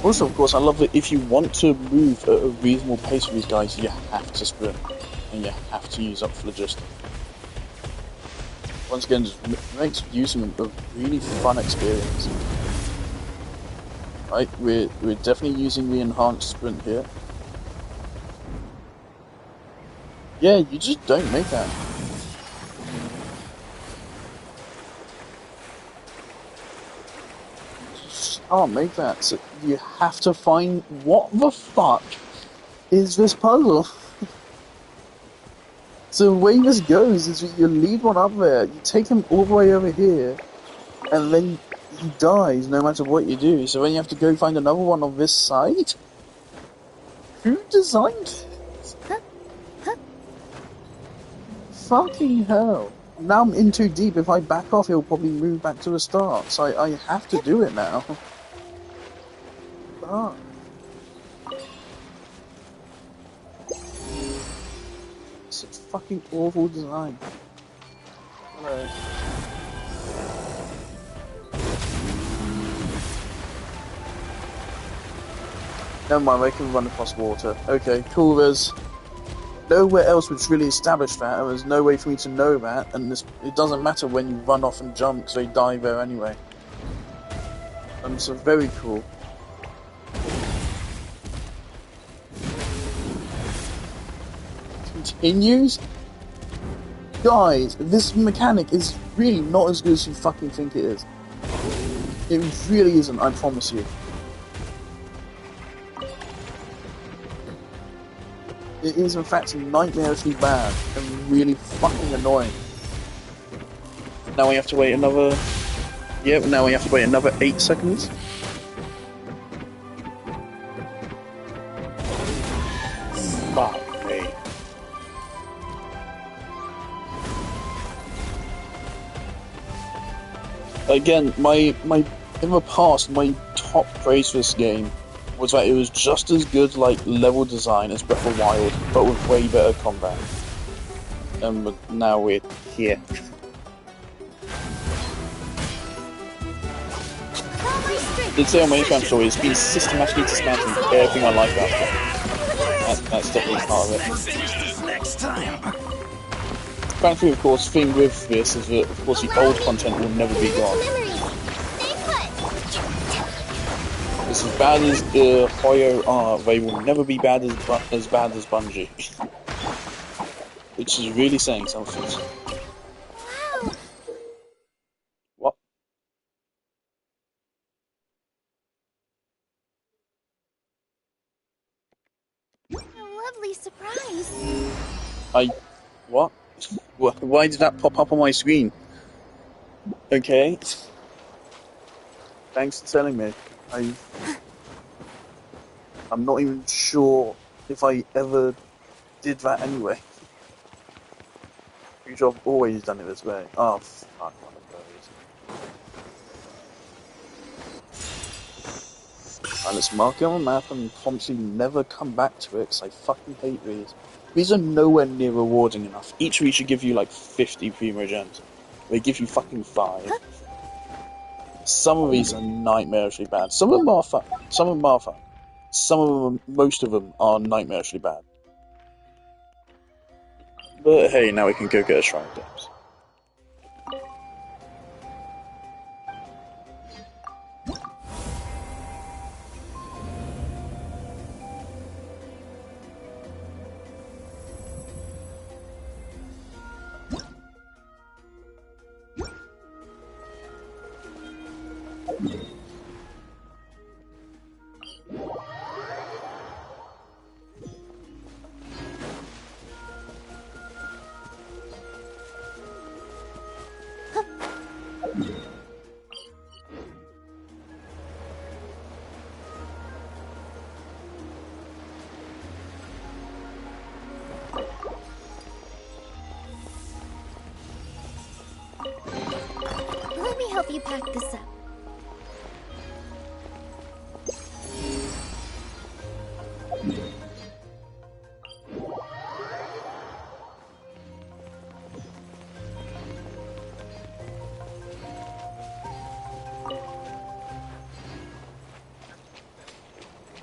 Also, of course, I love that if you want to move at a reasonable pace with these guys, you have to sprint. And you have to use up phlogiston. Once again, just makes using them a really fun experience. Right, we're definitely using the enhanced sprint here. Yeah, you just don't make that. You just can't make that. So you have to find what the fuck is this puzzle. So the way this goes is you lead one up there, you take him all the way over here, and then he dies no matter what you do. So then you have to go find another one on this side? Who designed this? Fucking hell. Now I'm in too deep. If I back off, he'll probably move back to the start. So I have to do it now. Ah. It's a fucking awful design. Hello. Never mind, they can run across water. Okay, cool. There's nowhere else which really established that, and there's no way for me to know that, and it doesn't matter when you run off and jump, because they die there anyway. So very cool. Continues? Guys, this mechanic is really not as good as you fucking think it is. It really isn't, I promise you. It is in fact nightmarishly bad and really fucking annoying. Now we have to wait another... Yep, now we have to wait another 8 seconds. Fuck me. Again, in the past, my top praise for this game was that it was just as good like level design as Breath of the Wild, but with way better combat. And now we're here. It's the Minecraft story. It's been systematically dismantling everything I like about it. That's definitely part of it. Finish this next time. Frankly, of course, thing with this is that, of course, the old content will never be gone. It's as bad as the Hoyo are, they will never be bad as bad as Bungie. Which is really saying something. Wow. What? A lovely surprise. What? Why did that pop up on my screen? Okay. Thanks for telling me. I'm not even sure if I ever did that anyway. Pretty sure I've always done it this way. Oh, fuck. And let's mark it on the map and promptly never come back to it, because I fucking hate these. These are nowhere near rewarding enough. Each of these should give you like 50 primo gems. They give you fucking 5. Some of these are nightmarishly bad. Some of them are fun. Some of them are fun. Some of them, most of them, are nightmarishly bad. But hey, now we can go get a Shrine of Depths. Let me help you pack this up.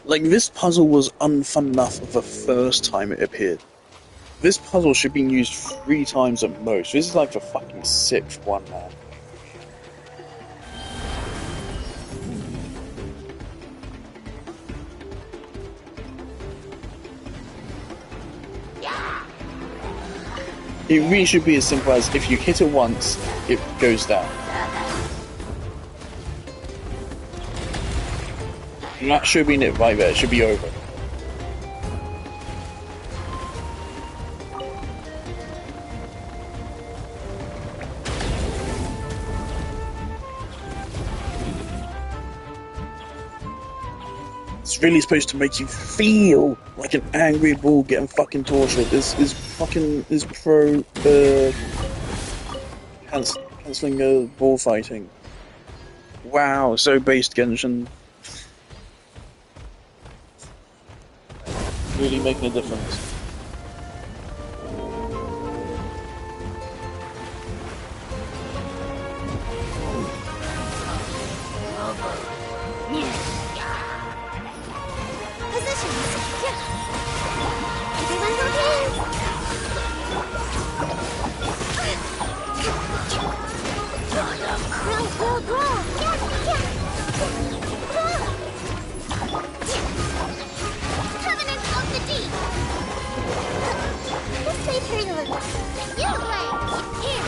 Like, this puzzle was unfun enough the first time it appeared. This puzzle should be used 3 times at most. This is like the fucking 6th one now. It really should be as simple as if you hit it once, it goes down. And that should be it right there, it should be over. It's really supposed to make you feel like an angry bull getting fucking tortured. Is pro cancelling bullfighting. Wow, so based Genshin. Really making a difference. You play! Here!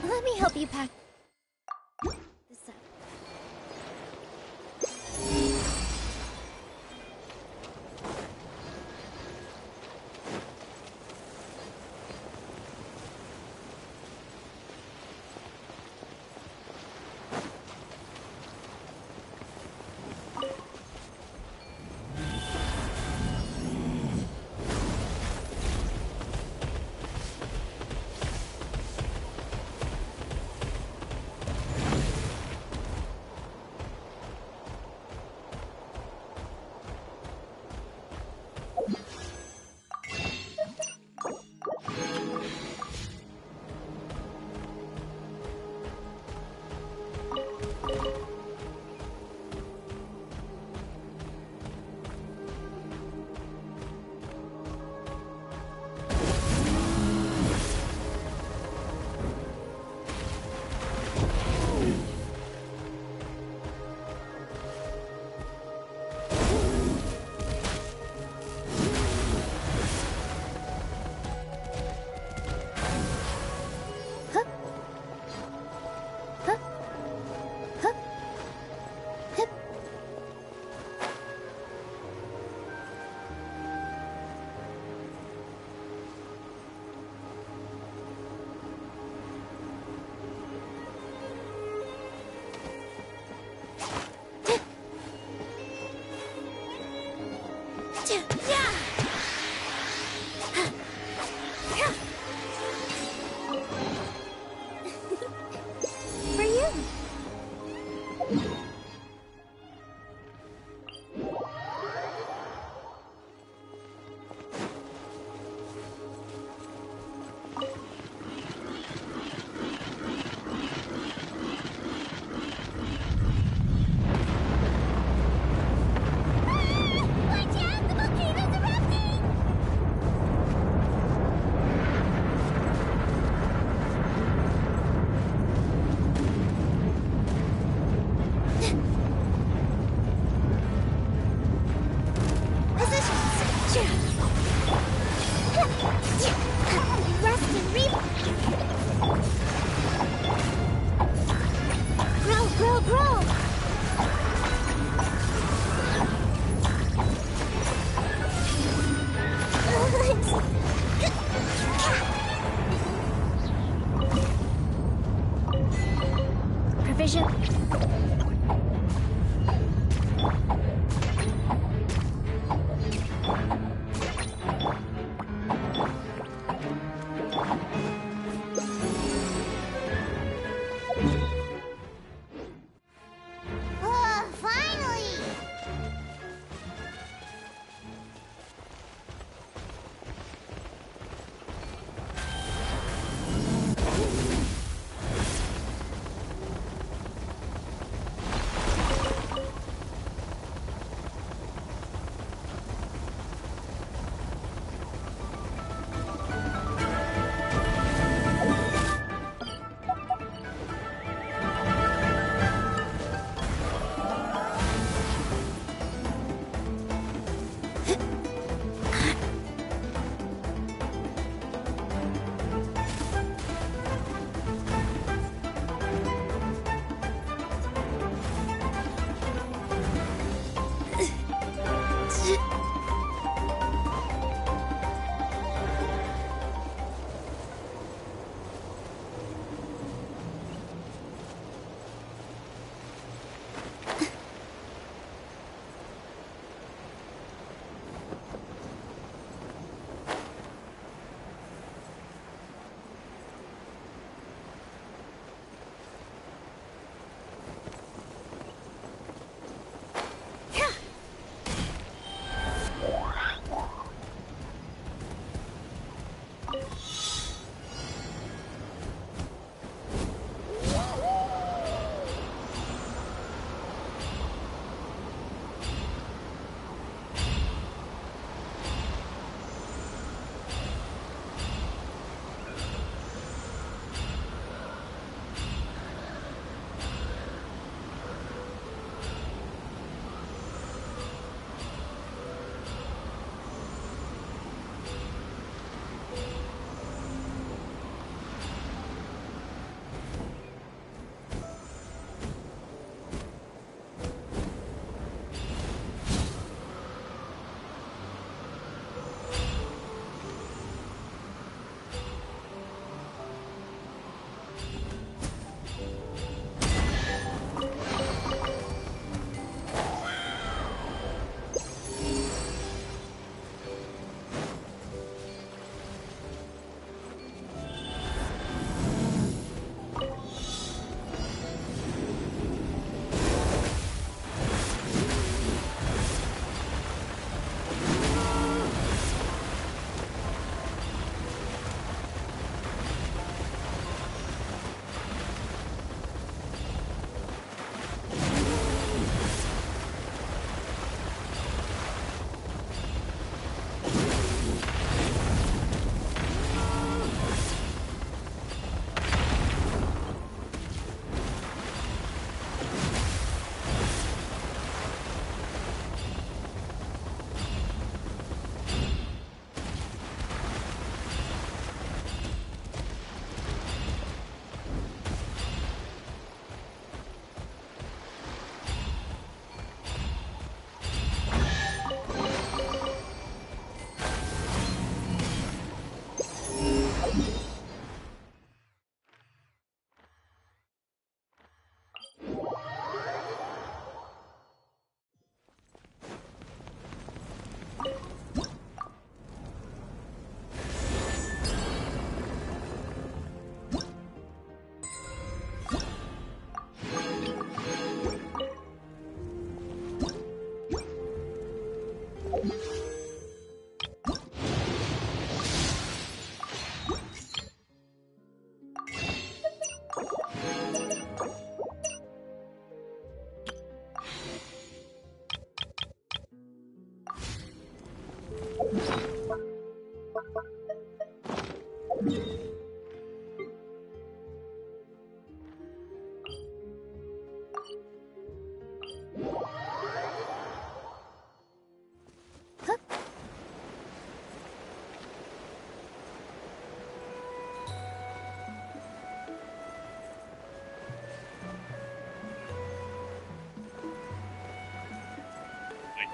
Let me help you pack this up. For you. Watch out! The volcano's erupting! Rest and grow! Provision. Finally!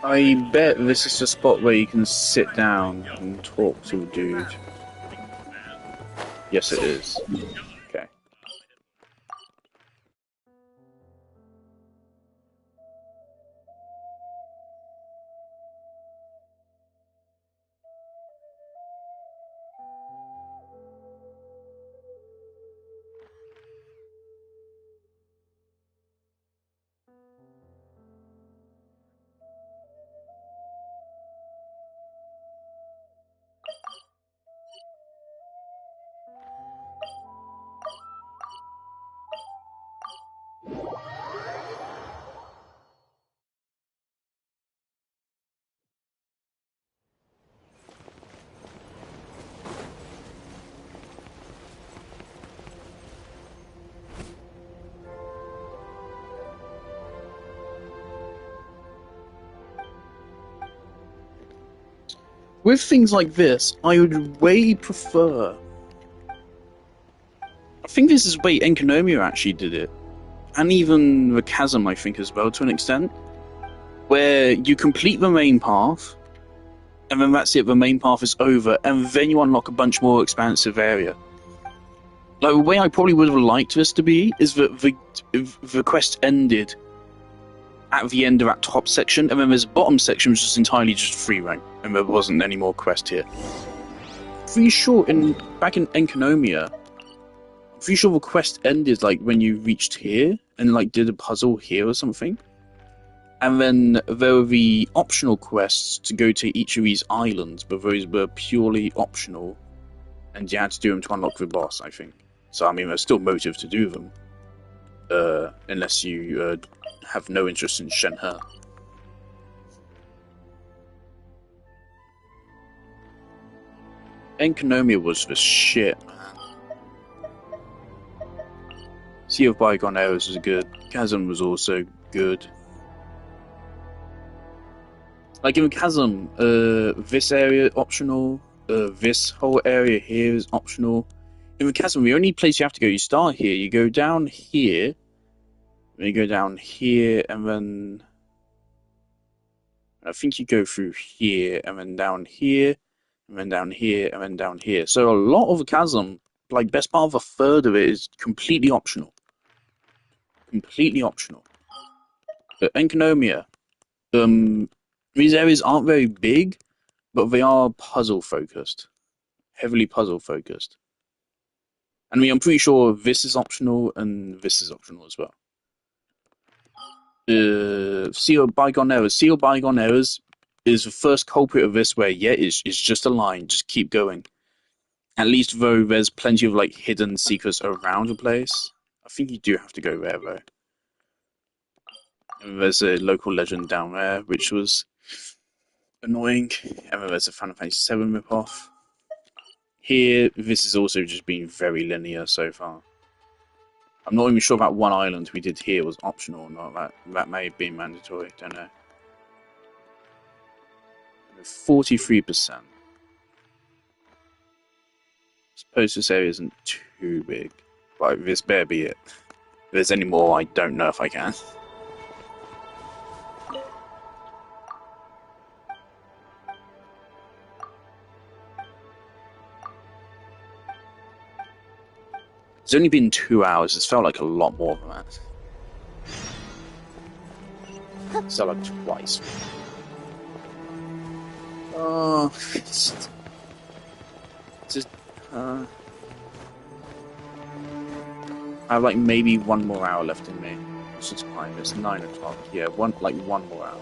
I bet this is the spot where you can sit down and talk to a dude. Yes, it is. Okay. With things like this, I would way prefer. I think this is the way Enkonomia actually did it, and even the Chasm, I think, as well, to an extent, where you complete the main path, and then that's it. The main path is over, and then you unlock a bunch more expansive area. Like the way I probably would have liked this to be is that the quest ended at the end of that top section, and then there's a bottom section which is entirely just free roam, and there wasn't any more quest here. Pretty sure back in Enkonomia, I'm pretty sure the quest ended like when you reached here and like did a puzzle here or something. And then there were the optional quests to go to each of these islands, but those were purely optional, and you had to do them to unlock the boss, I think. So I mean, there's still motive to do them, unless you have no interest in Shenhe. Enkonomia was the shit, man. Sea of Bygone Eras was good. Chasm was also good. Like in Chasm, this area optional. This whole area here is optional. In the Chasm, the only place you have to go, you start here, you go down here, then you go down here, and then I think you go through here, and then down here, and then down here, and then down here. So a lot of the Chasm, like best part of a third of it, is completely optional. Completely optional. Enkonomia, these areas aren't very big, but they are puzzle focused, heavily puzzle focused. And I mean, I'm pretty sure this is optional and this is optional as well. Seal of Bygone Eras. Seal of Bygone Eras is the first culprit of this where, yeah, it's just a line, just keep going. At least, though, there's plenty of, like, hidden secrets around the place. I think you do have to go there, though. And there's a local legend down there, which was annoying. And then there's a Final Fantasy VII ripoff. Here, this has also just been very linear so far. I'm not even sure that one island we did here was optional or not. That may have been mandatory, don't know. 43%. Suppose this area isn't too big. But this better be it. If there's any more, I don't know if I can. It's only been 2 hours. It's felt like a lot more than that. It's felt like twice. Oh, it's just. I have like maybe 1 more hour left in me. What's the time? It's 9 o'clock. Yeah, one more hour.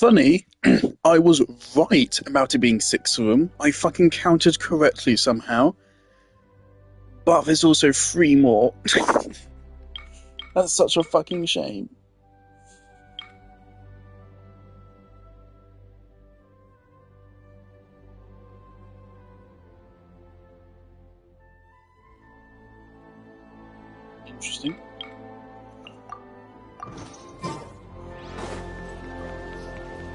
funny, I was right about it being 6 of them. I fucking counted correctly somehow. But there's also 3 more. That's such a fucking shame. Interesting.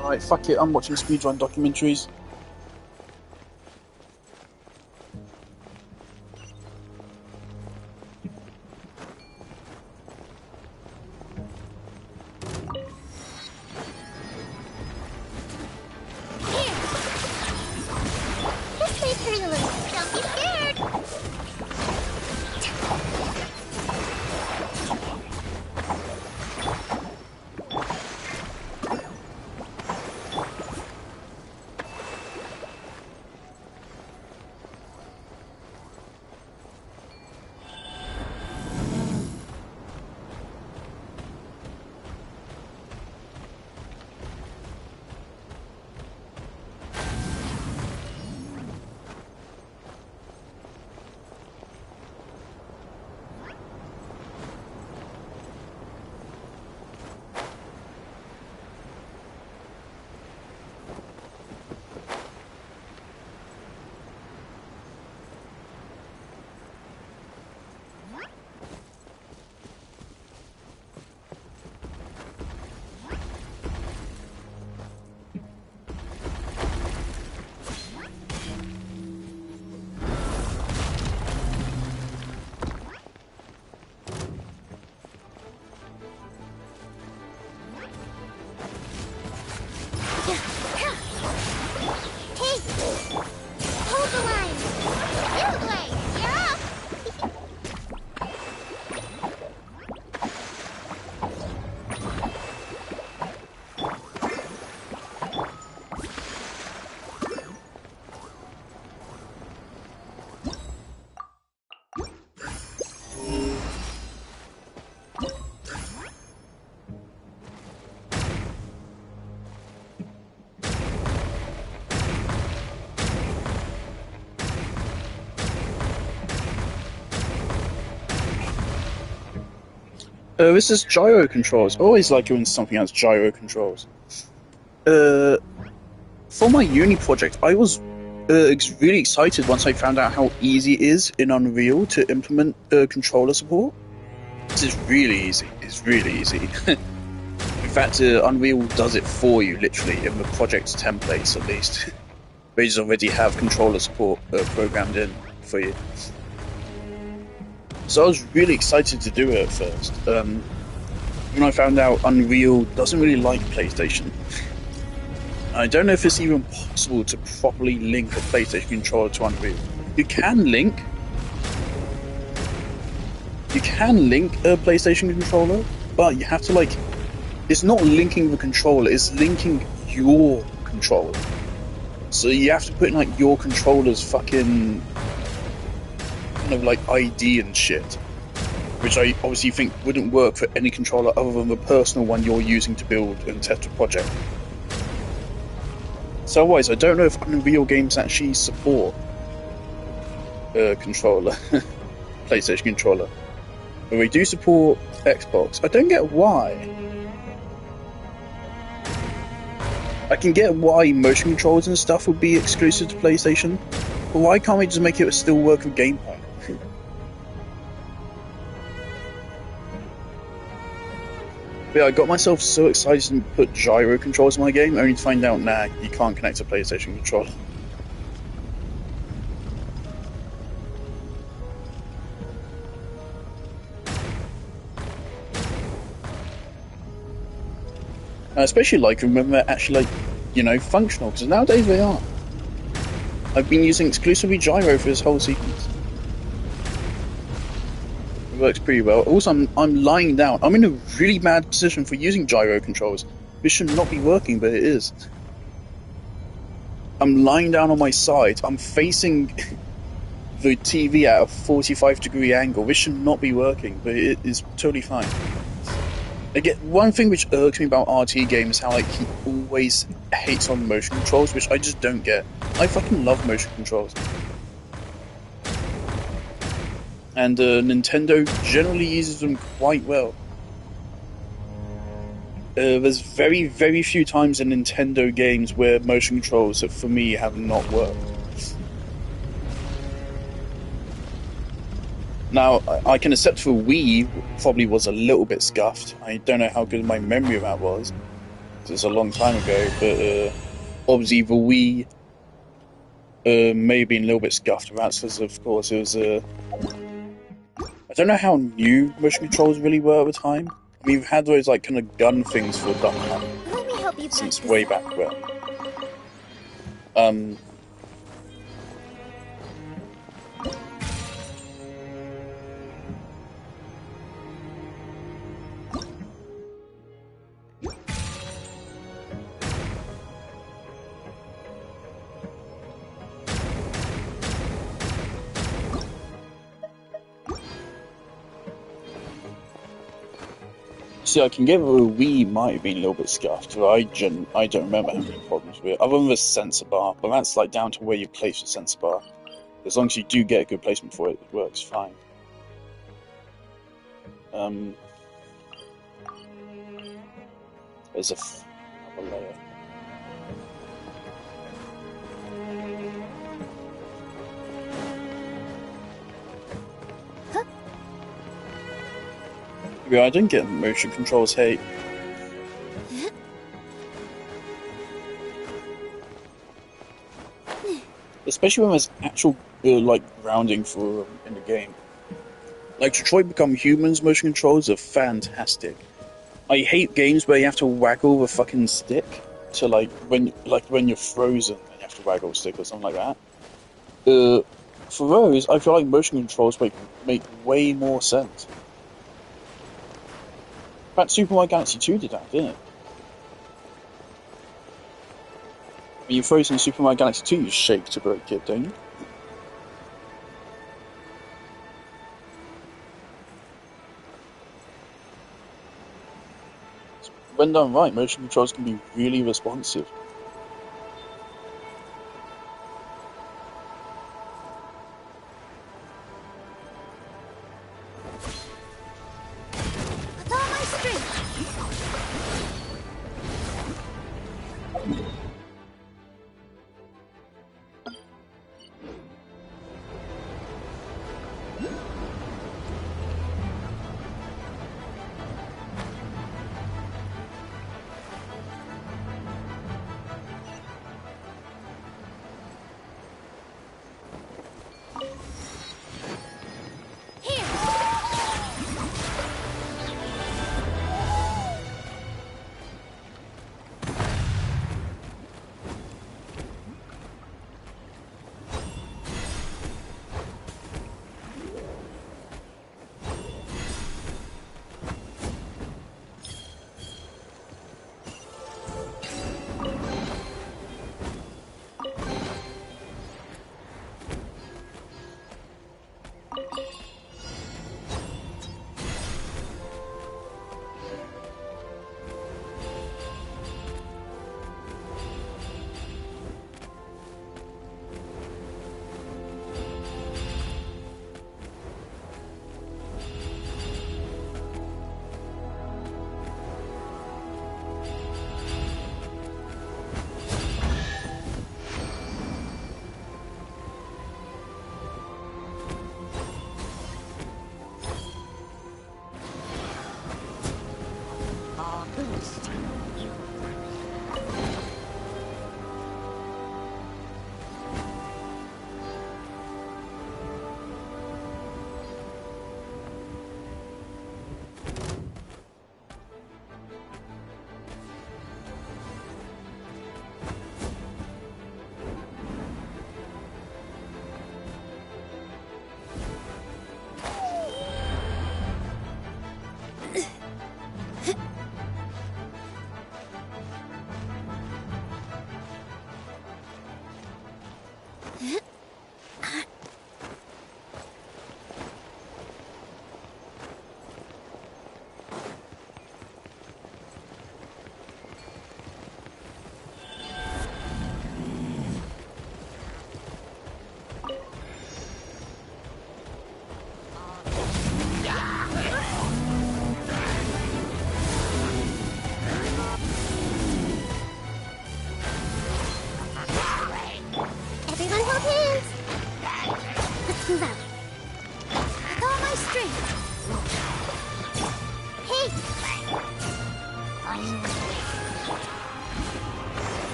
Alright, fuck it, I'm watching speedrun documentaries. This may hurt a little. Don't be scared. Hold the line. Blue you're up. This is gyro controls. I always like it when something has gyro controls. For my uni project, I was really excited once I found out how easy it is in Unreal to implement controller support. This is really easy. It's really easy. In fact, Unreal does it for you, literally, in the project's templates at least. They just already have controller support programmed in for you. So I was really excited to do it at first. When I found out Unreal doesn't really like PlayStation. I don't know if it's even possible to properly link a PlayStation controller to Unreal. You can link a PlayStation controller, but you have to like, it's not linking the controller, it's linking your controller. So you have to put in like your controller's fucking kind of like ID and shit, which I obviously think wouldn't work for any controller other than the personal one you're using to build and test a project. So otherwise, I don't know if Unreal games actually support controller, PlayStation controller. But we do support Xbox. I don't get why. I can get why motion controls and stuff would be exclusive to PlayStation, but why can't we just make it still work with gameplay? But yeah, I got myself so excited to put gyro controls in my game, only to find out, nah, you can't connect a PlayStation controller. I especially like them when they're actually, like, you know, functional, because nowadays they are. I've been using exclusively gyro for this whole sequence. It works pretty well. Also, I'm lying down. I'm in a really bad position for using gyro controls. This should not be working, but it is. I'm lying down on my side. I'm facing the TV at a 45-degree angle. This should not be working, but it is totally fine. Again, one thing which irks me about RT games is how like he always hates on motion controls, which I just don't get. I fucking love motion controls. And Nintendo generally uses them quite well. There's very, very few times in Nintendo games where motion controls, for me, have not worked. Now, I can accept for Wii probably was a little bit scuffed. I don't know how good my memory of that was. It's a long time ago, but obviously the Wii may have been a little bit scuffed. That's because, of course, it was I don't know how new motion controls really were at the time. I mean, we've had those like kind of gun things for Duck Hunt Let me help you since practice way that. back when. See, I can give a Wii might have been a little bit scuffed, but I don't remember having any problems with it, other than the sensor bar, but that's like down to where you place the sensor bar. As long as you do get a good placement for it, it works fine. There's another layer. Huh? Yeah, I didn't get motion controls hate. Especially when there's actual like grounding for in the game. Like Detroit Become Humans motion controls are fantastic. I hate games where you have to waggle the fucking stick to like when you're frozen and you have to waggle a stick or something like that. For those, I feel like motion controls make way more sense. In fact, Super Mario Galaxy 2 did that, didn't it? When you frozen in Super Mario Galaxy 2, you shake to break it, don't you? When done right, motion controls can be really responsive. With all my strength.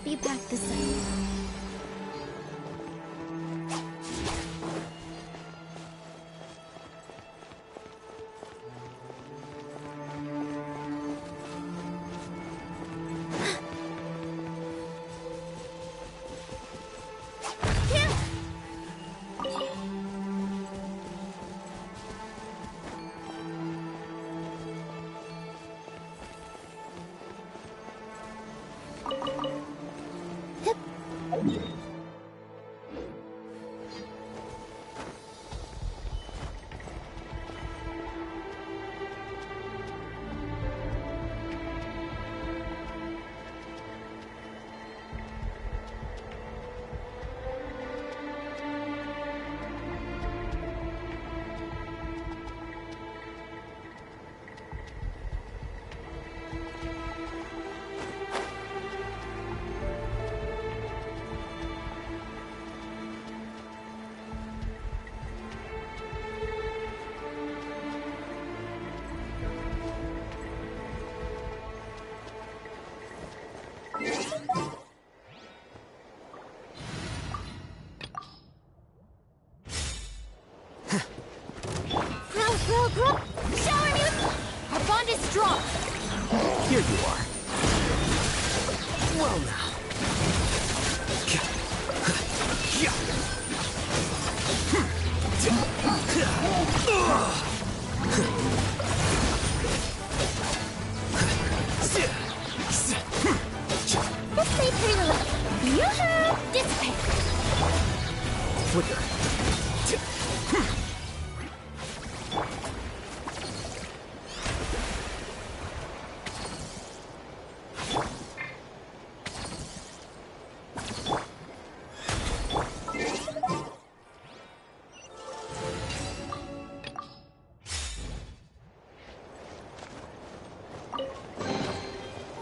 help you pack this up. Shower music! Our bond is strong! Here you are. Well now. Let's play pretty little. Yoo-hoo! Dissipate! Flicker.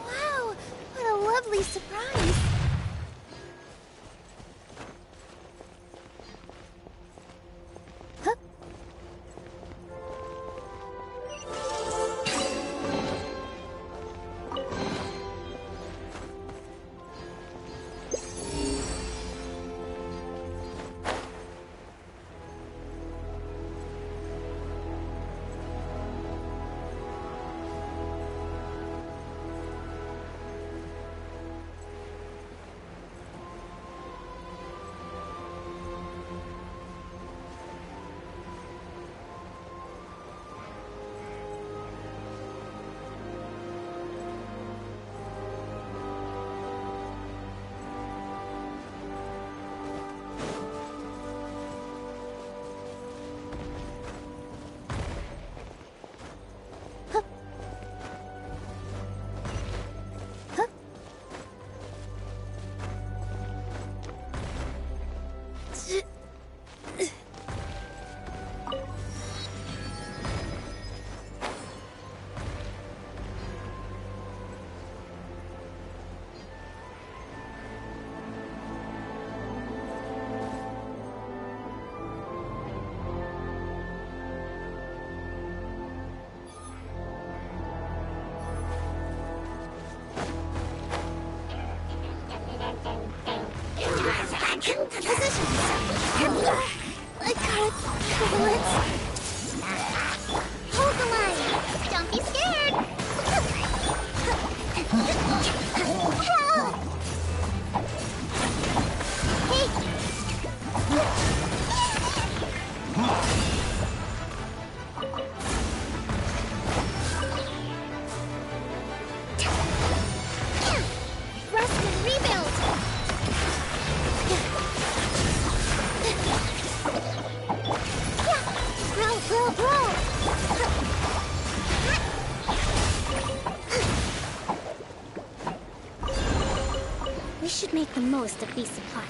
Wow, what a lovely surprise! Huh? Position! I gotta feel it. Hold the line! Don't be scared! Help! Hey! Rest and rebuild! Grow! We should make the most of these supplies.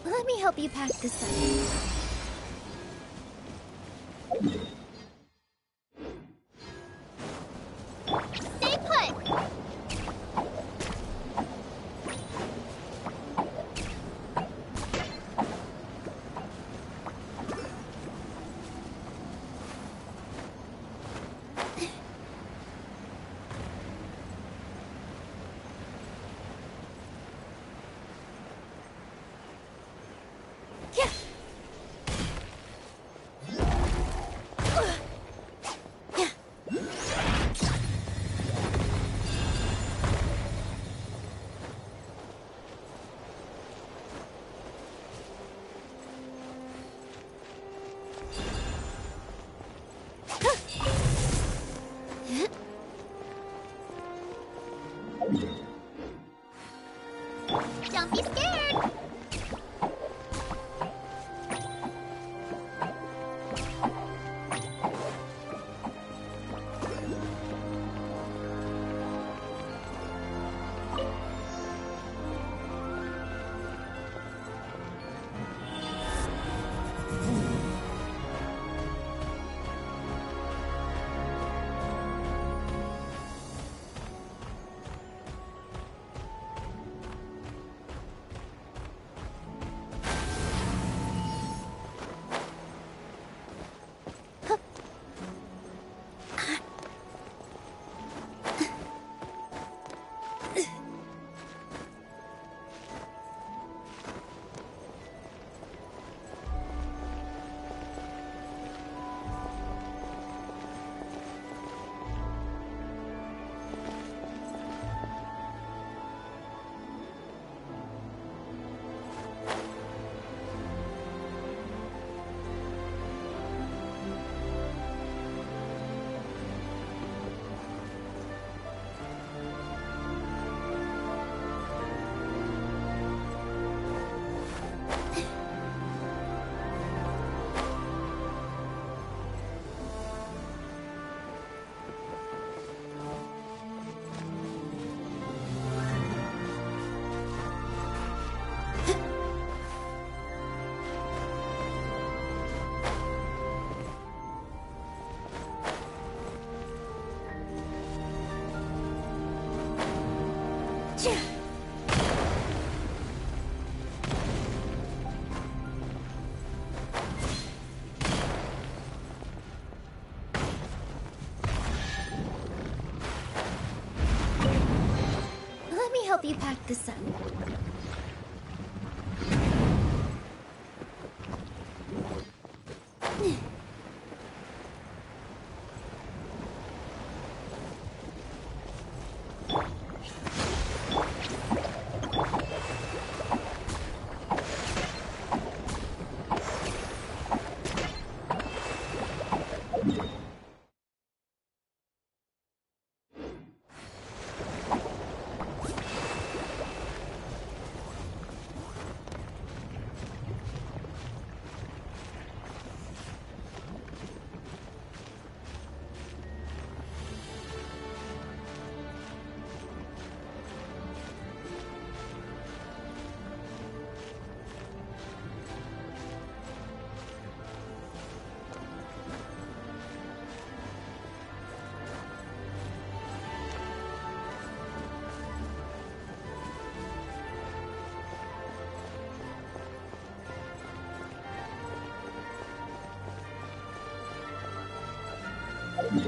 Let me help you pack this up. Stay put! Don't be scared! Let me help you pack this up. Let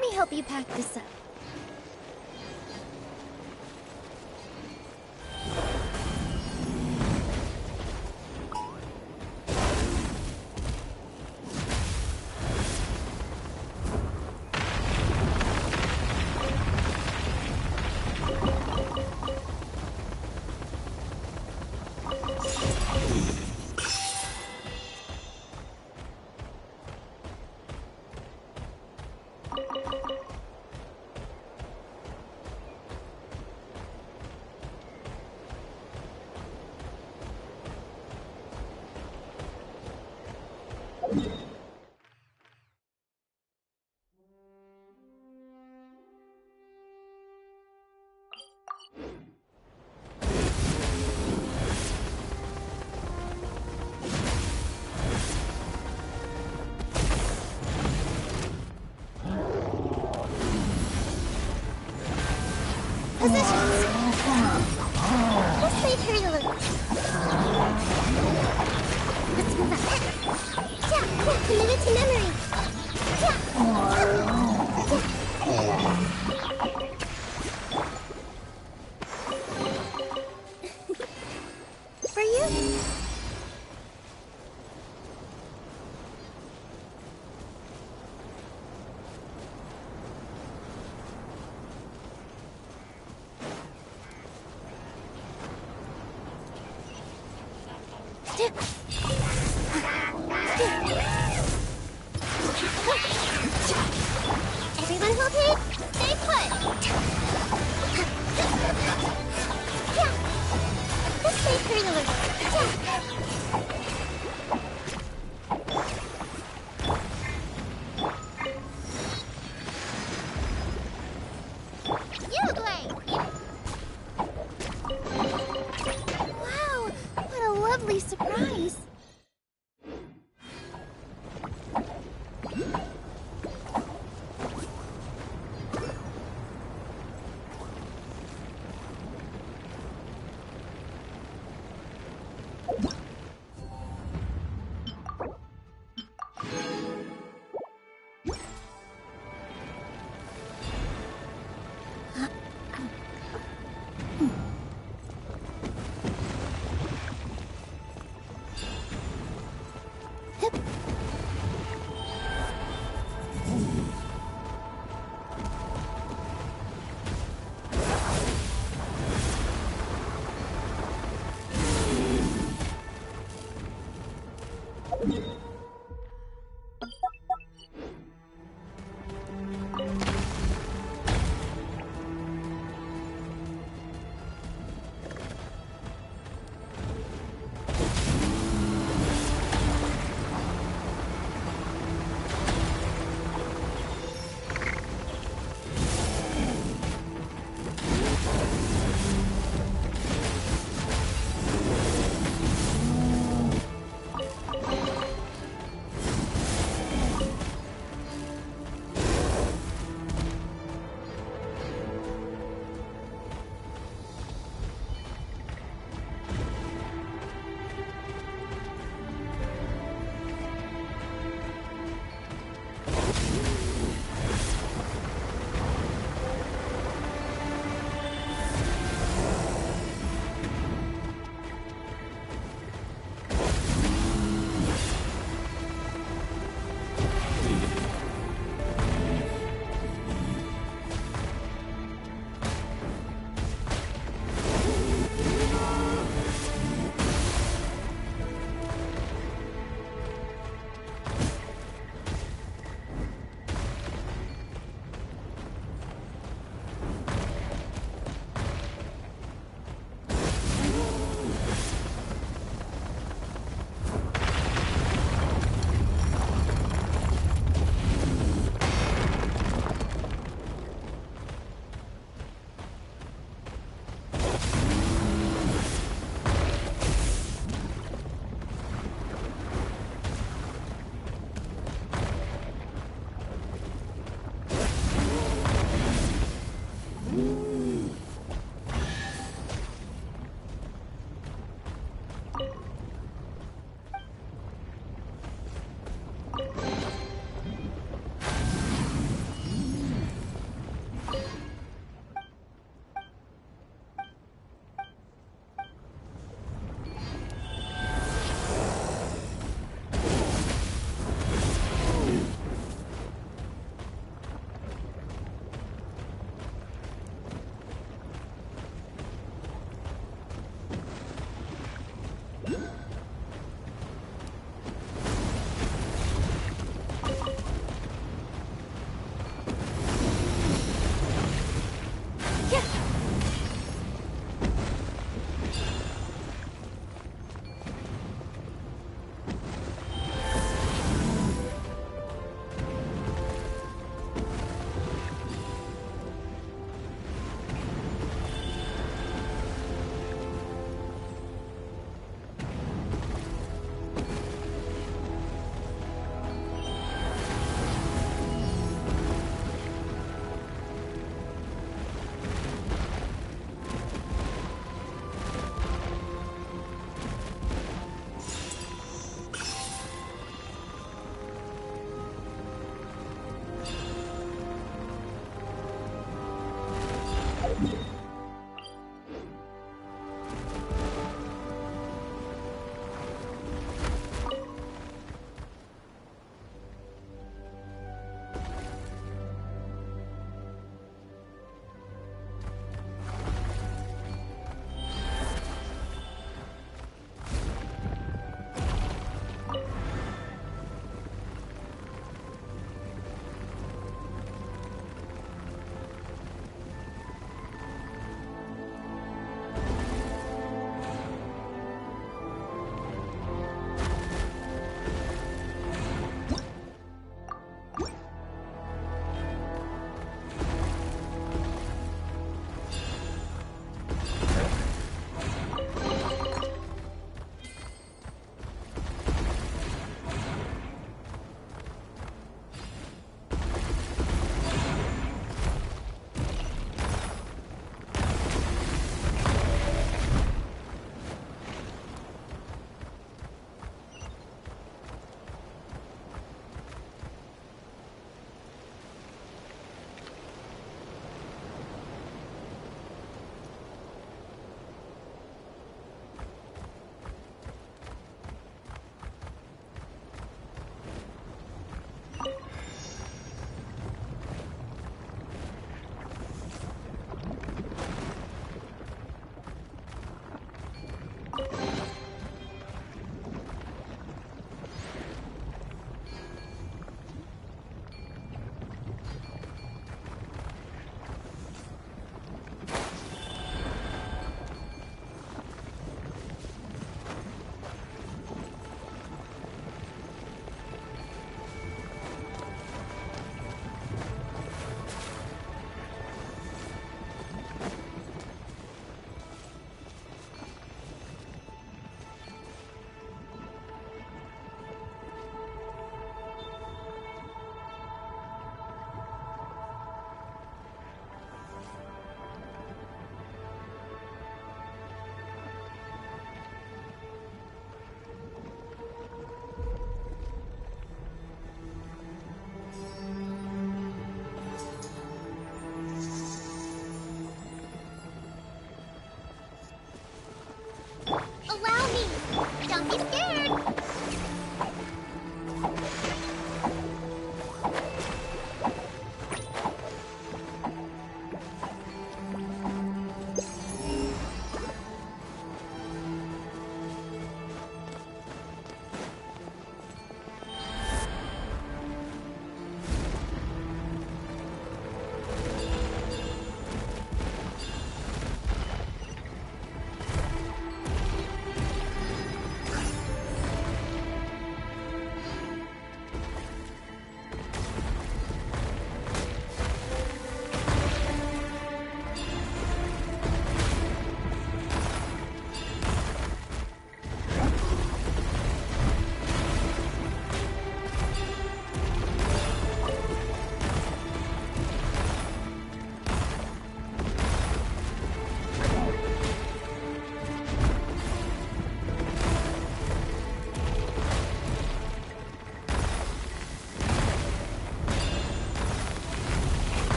me help you pack this up. Positions! Let's play Hurler. Let's move up. Yeah, committed to memory. For you? Everyone hold it. Stay put. Yeah. Let's play Hurler. You play. Wow, what a lovely surprise.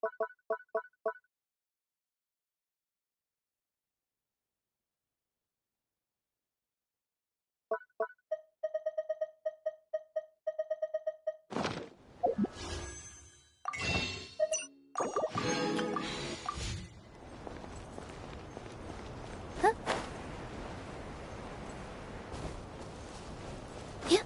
Huh? Yeah.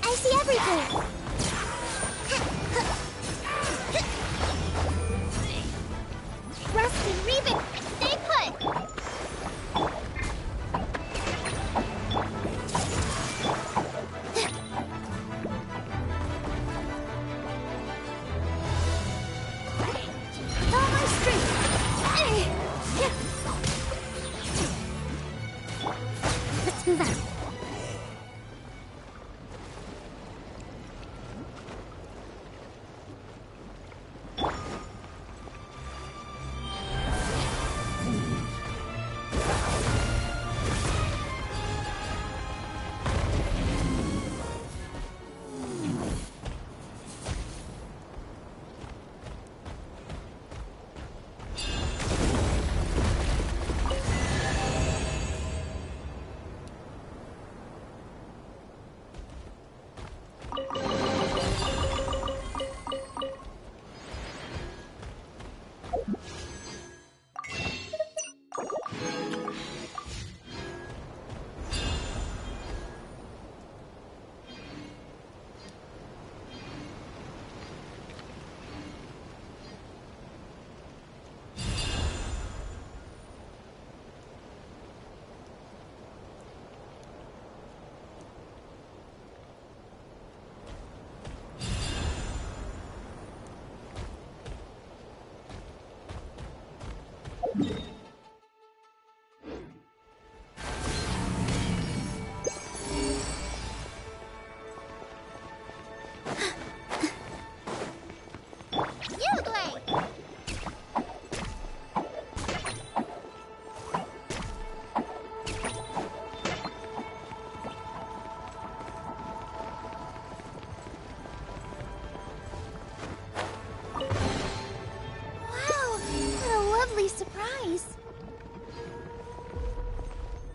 I see everything! Rusty, Reven, stay put! All my strength! Let's move out. Surprise!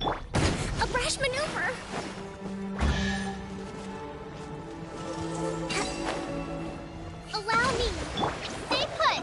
A brash maneuver! Allow me! Stay put!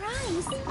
surprise.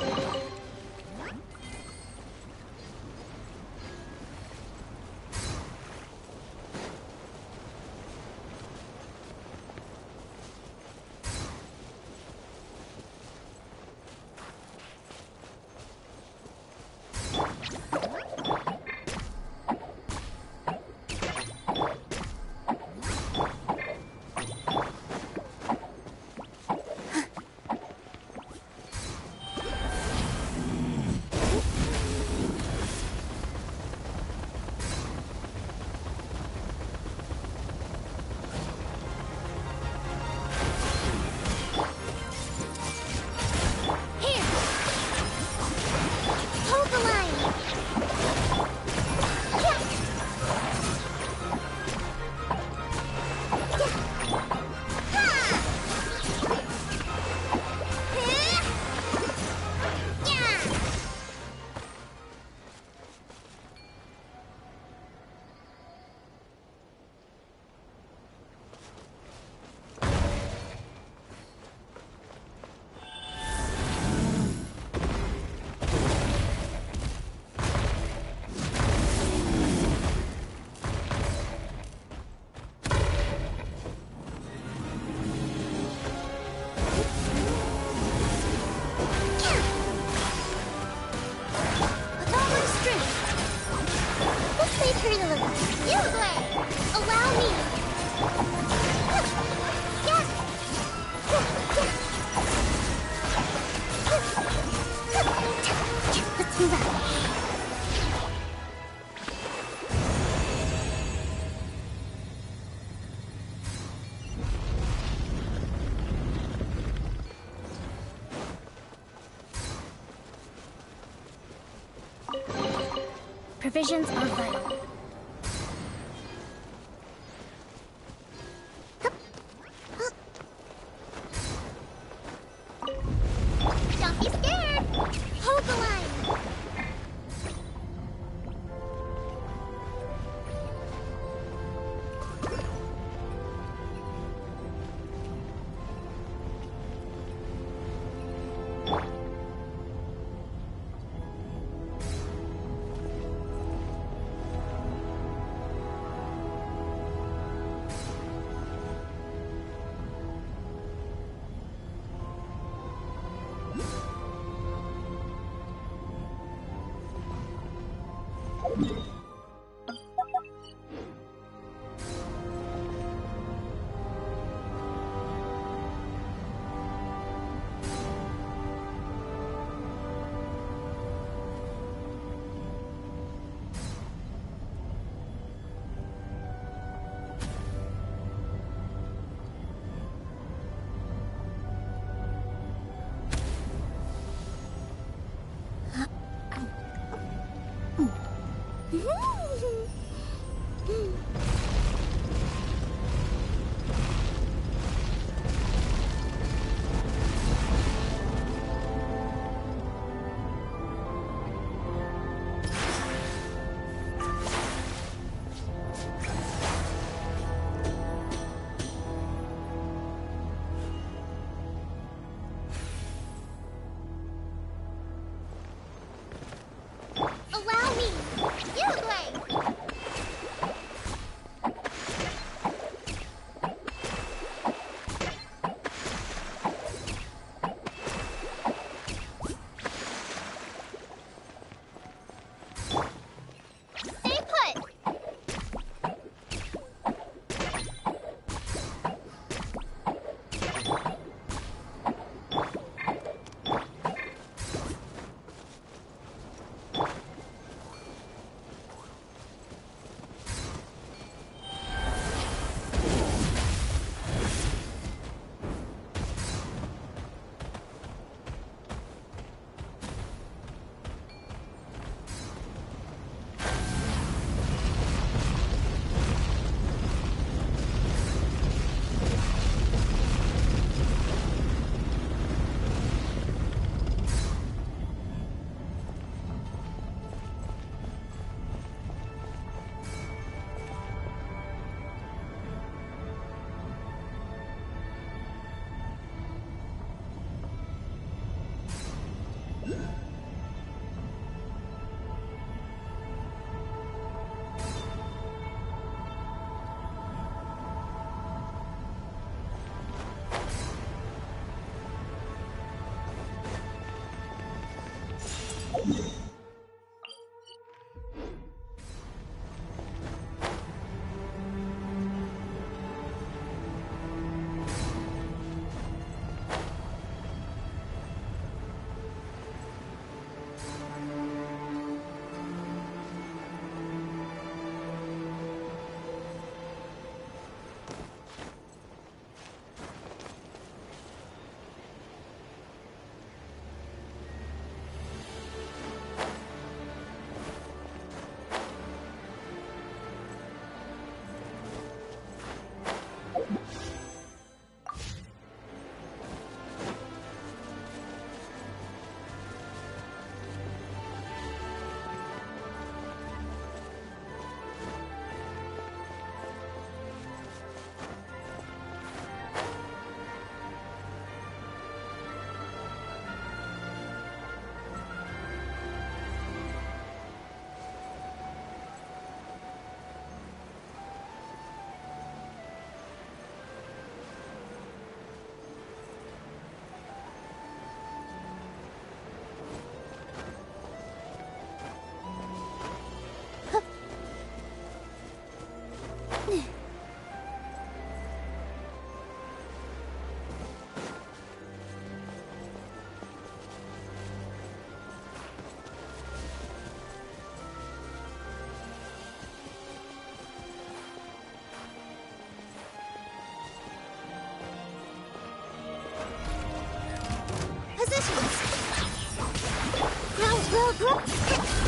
Provisions are vital. Don't be scared! Hold the line!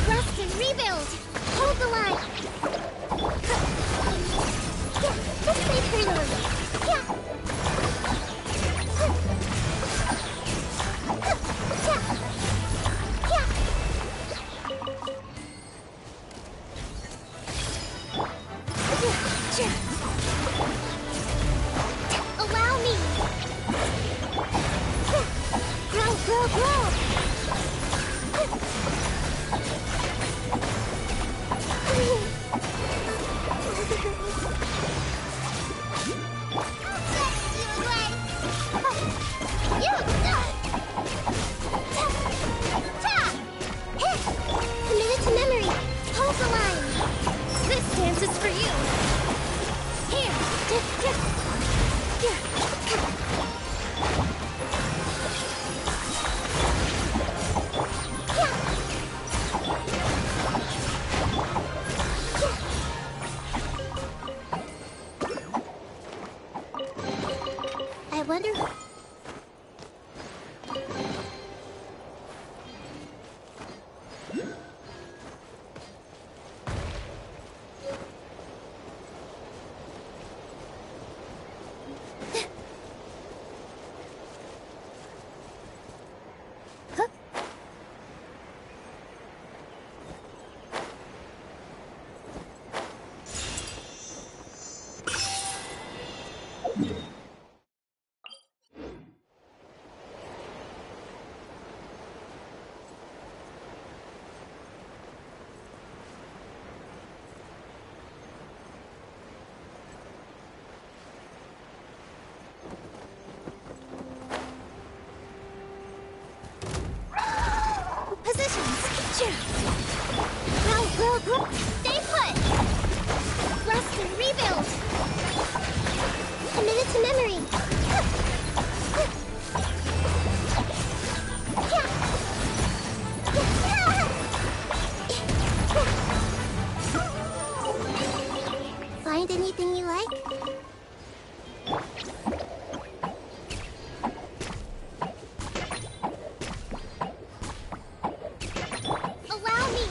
Rest and rebuild! Hold the line! Yeah, just stay clear of it. Yeah! Allow me! Grow, grow, grow! Committed to memory. Hold the line. This dance is for you. Here. I wonder. Huh? Positions! Grow! Stay put! Rest and rebuild! Committed to memory! Find anything you like? Allow me!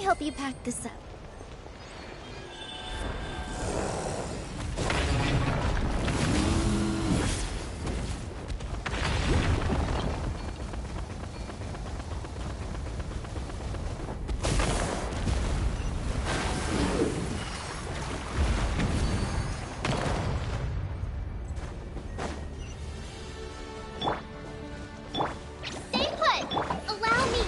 help you pack this up. Stay put! Allow me!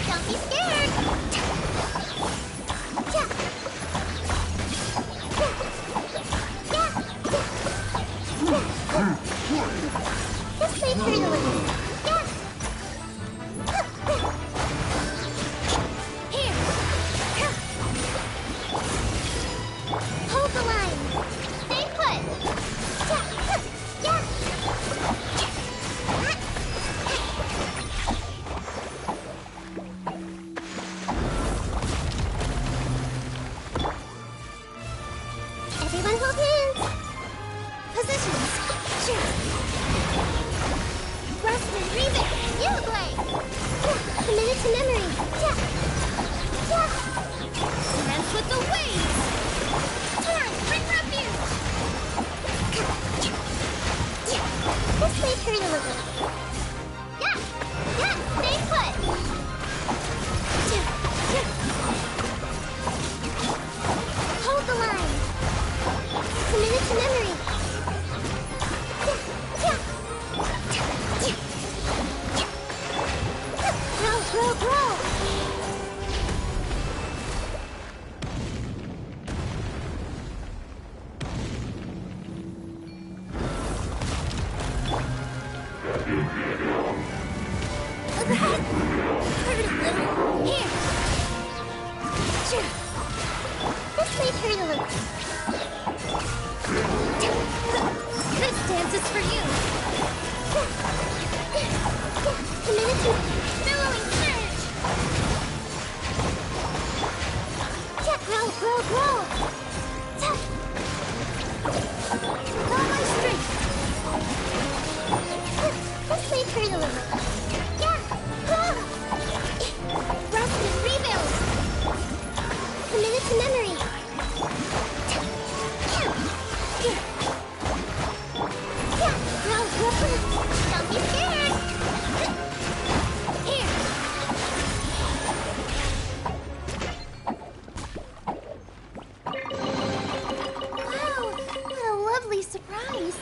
Don't be scared! This may hurt a little. Here! Hold the line! Stay put! Everyone hold hands! Positions! Sure! Rust and Reboot! You play! Committed to memory! Dance with the waves! Turn! Bring refuge! This may hurt a little. Stay put! Hold the line! Committed to memory! Grow! Hurt a little. Here! Sure. This may hurt a little. This dance is for you! Committed to billowing surge! Grow! All my strength! This may hurt a little. Rust and rebuild! Committed to memory! Don't be scared! Here! Wow! What a lovely surprise!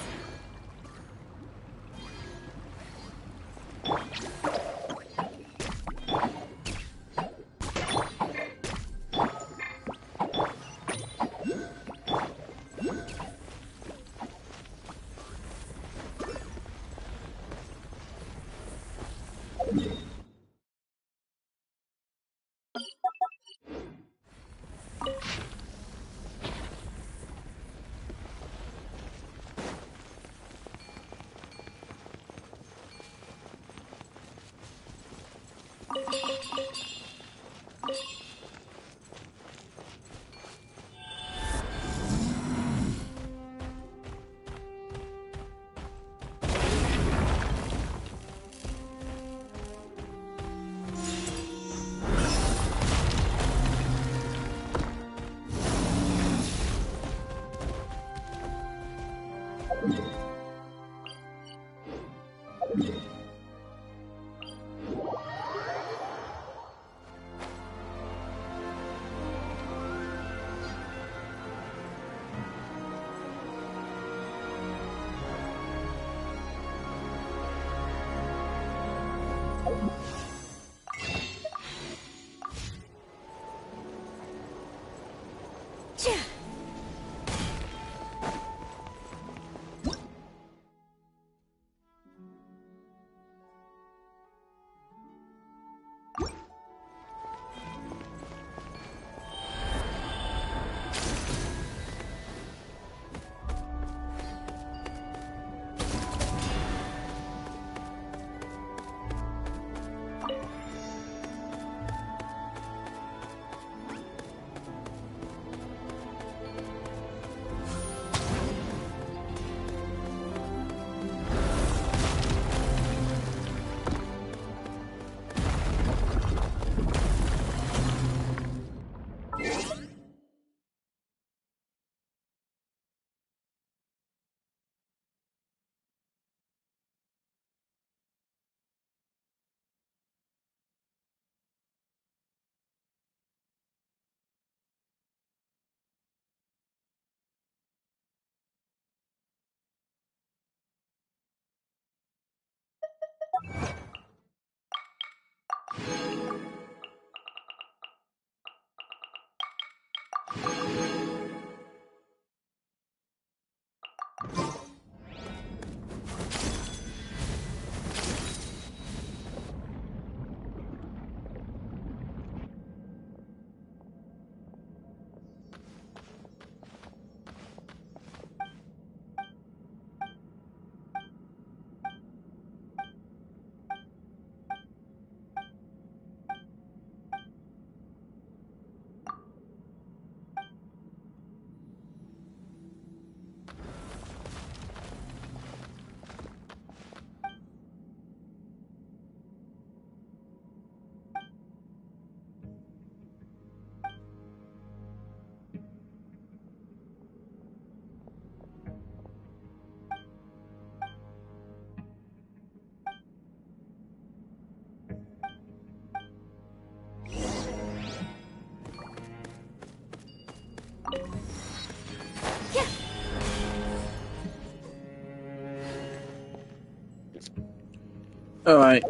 Alright,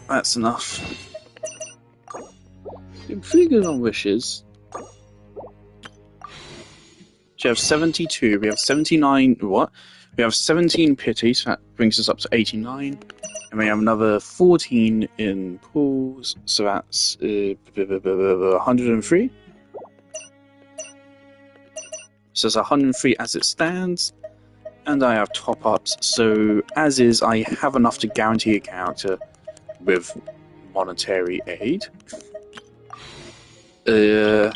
that's enough. You're pretty good on wishes. So you have 72, we have 79, what? We have 17 pity, so that brings us up to 89. And we have another 14 in pools, so that's 103. So it's 103 as it stands. And I have top-ups, so as is, I have enough to guarantee a character with monetary aid. So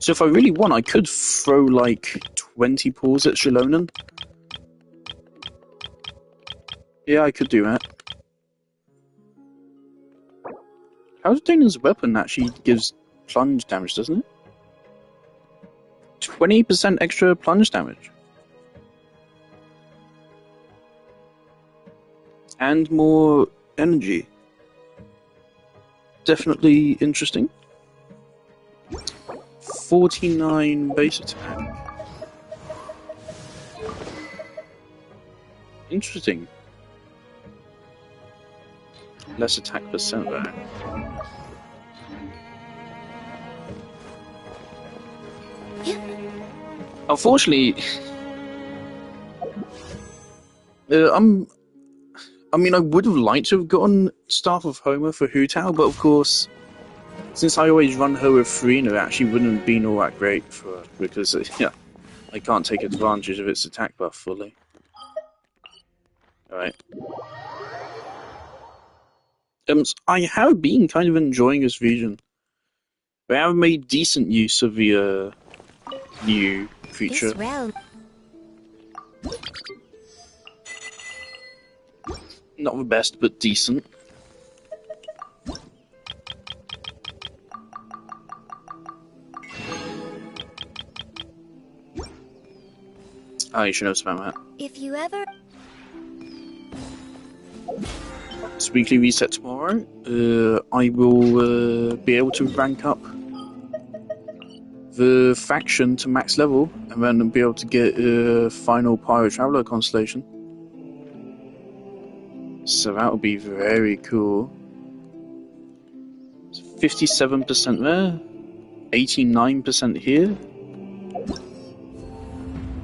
if I really want, I could throw like 20 pulls at Shalonen. Yeah, I could do that. How's weapon actually gives plunge damage, doesn't it? 20% extra plunge damage. And more energy. Definitely interesting. 49 base attack. Interesting. Less attack percent there. Unfortunately, I mean, I would have liked to have gotten Staff of Homer for Hu Tao, but of course, since I always run her with 3, and it actually wouldn't have been all that great for her, because, yeah, I can't take advantage of its attack buff fully. Alright. I have been kind of enjoying this region. They have made decent use of the, new creature. This realm. Not the best, but decent. You should know about that. If you ever... It's weekly reset tomorrow. I will be able to rank up the faction to max level, and then be able to get a final Pyro Traveler constellation. So that will be very cool. It's 57% there, 89% here.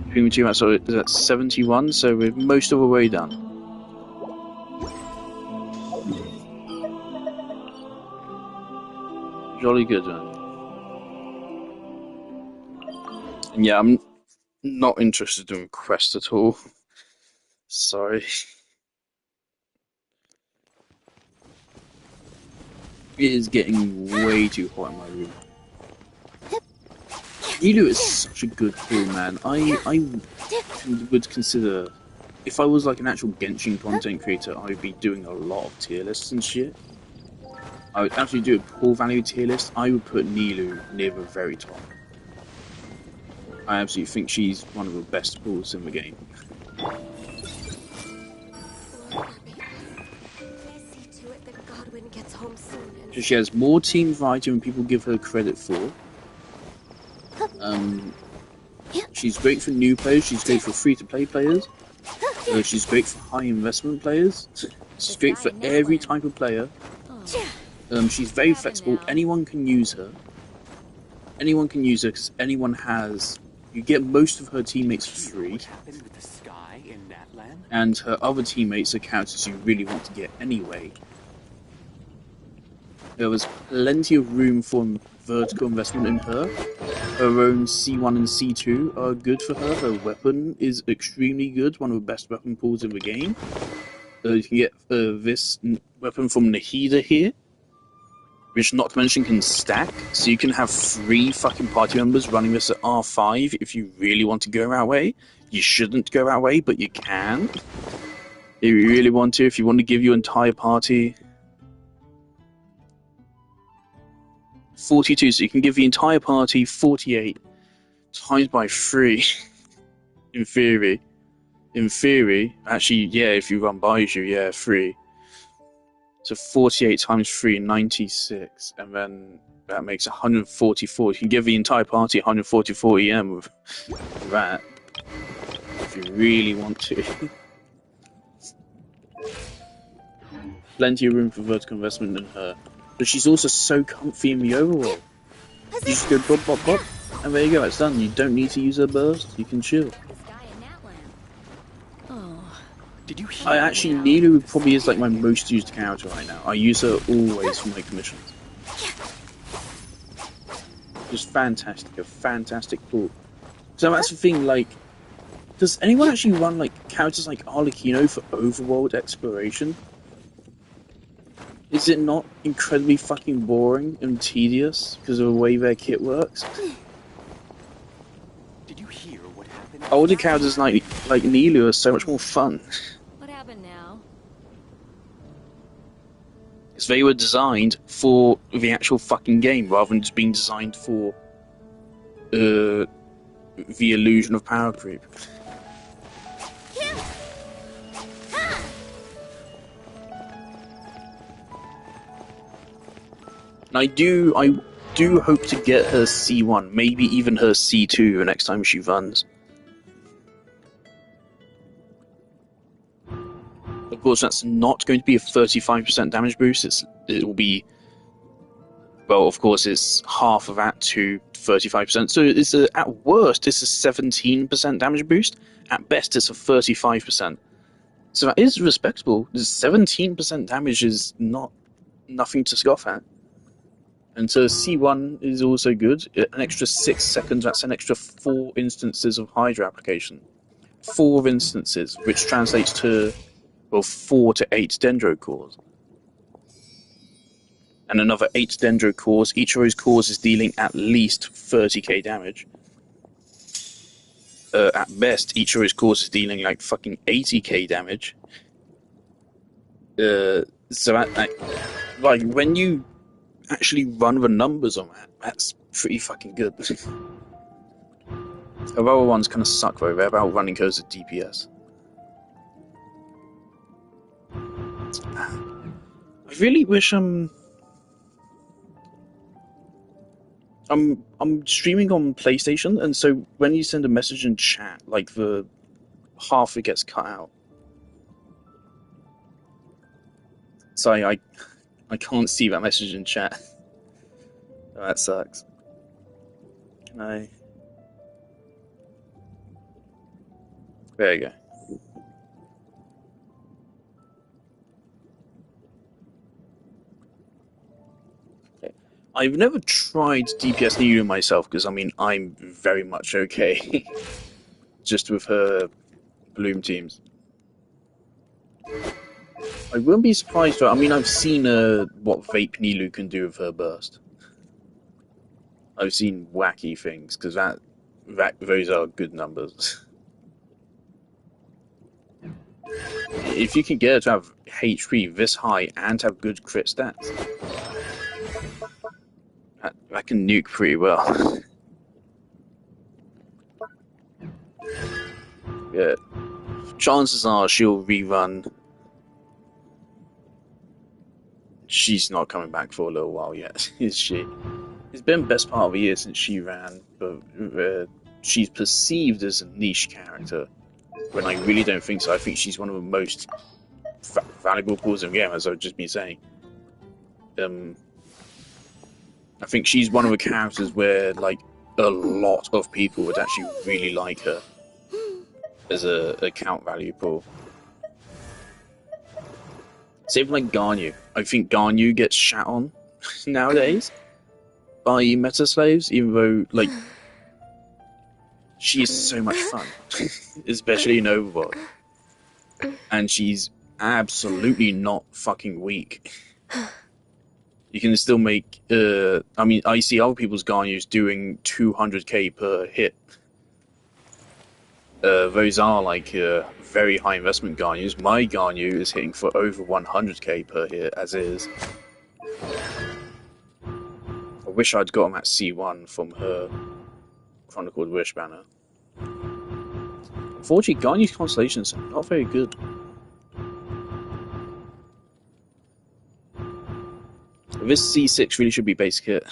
Between the two maps, so that's 71, so we're most of the way done. Jolly good, man. And yeah, I'm not interested in quest at all. Sorry. It is getting way too hot in my room. Nilu is such a good pull, man. I would consider, if I was like an actual Genshin content creator, I would be doing a lot of tier lists and shit. I would actually do a pull value tier list. I would put Nilu near the very top. I absolutely think she's one of the best pulls in the game. She has more team variety than people give her credit for. She's great for new players, she's great for free-to-play players. She's great for high-investment players. She's great for every type of player. She's very flexible, anyone can use her. Anyone can use her because anyone has... You get most of her teammates for free. And her other teammates are characters you really want to get anyway. There was plenty of room for vertical investment in her. Her own C1 and C2 are good for her. Her weapon is extremely good, one of the best weapon pools in the game. You can get this weapon from Nahida here, which not to mention can stack, so you can have 3 fucking party members running this at R5 if you really want to go that way. You shouldn't go that way, but you can. If you really want to, if you want to give your entire party 42, so you can give the entire party 48 times by 3 in theory. In theory, actually, yeah, if you run Baiju, yeah, 3. So 48 times 3, 96, and then that makes 144. You can give the entire party 144 EM with that, if you really want to. Plenty of room for vertical investment in her. But she's also so comfy in the overworld. You just go bop bop bop, and there you go, it's done. You don't need to use her burst, you can chill. I actually, Nilu probably is like my most used character right now. I use her always for my commissions. Just fantastic, a fantastic pull. So that's the thing, like, does anyone actually run like characters like Arlecchino for overworld exploration? Is it not incredibly fucking boring and tedious because of the way their kit works? Did you hear what happened? Older characters like Nilu are so much more fun. What happened now? Because they were designed for the actual fucking game rather than just being designed for the illusion of power creep. And I do hope to get her C1, maybe even her C2 the next time she runs. Of course, that's not going to be a 35% damage boost. It will be, well, of course, it's half of that to 35%. So it's at worst, it's a 17% damage boost. At best, it's a 35%. So that is respectable. 17% damage is not nothing to scoff at. And so C1 is also good. An extra 6 seconds, that's an extra 4 instances of Hydra application. 4 instances, which translates to, well, 4 to 8 Dendro cores. And another 8 Dendro cores. Each of those cores is dealing at least 30k damage. At best, each of those cores is dealing like fucking 80k damage. So that, like, when you actually run the numbers on that, that's pretty fucking good. The other ones kind of suck though, they're about running codes at DPS. I really wish I'm streaming on PlayStation, and so when you send a message in chat, like the half it gets cut out. So I can't see that message in chat. Oh, that sucks. Can I? There you go. Okay. I've never tried DPS Nilu myself because I mean I'm very much okay just with her Bloom teams. I wouldn't be surprised though. I mean I've seen what Vape Nilu can do with her burst. I've seen wacky things because those are good numbers. If you can get her to have HP this high and have good crit stats, that can nuke pretty well. Yeah, chances are she'll rerun. She's not coming back for a little while yet, is she? It's been the best part of a year since she ran, but she's perceived as a niche character, when I really don't think so. I think she's one of the most valuable pools in the game, as I've just been saying. I think she's one of the characters where, like, a lot of people would actually really like her as a count value pool. Same like Garnu. I think Garnu gets shat on nowadays by meta slaves, even though, like, she is so much fun, especially in Overworld. And she's absolutely not fucking weak. You can still make, I mean, I see other people's Garnus doing 200k per hit. Those are like very high investment Garnus. My Garnu is hitting for over 100k per hit, as is. I wish I'd got him at C1 from her Chronicled Wish banner. Unfortunately, Garnu's constellations are not very good. This C6 really should be basic hit.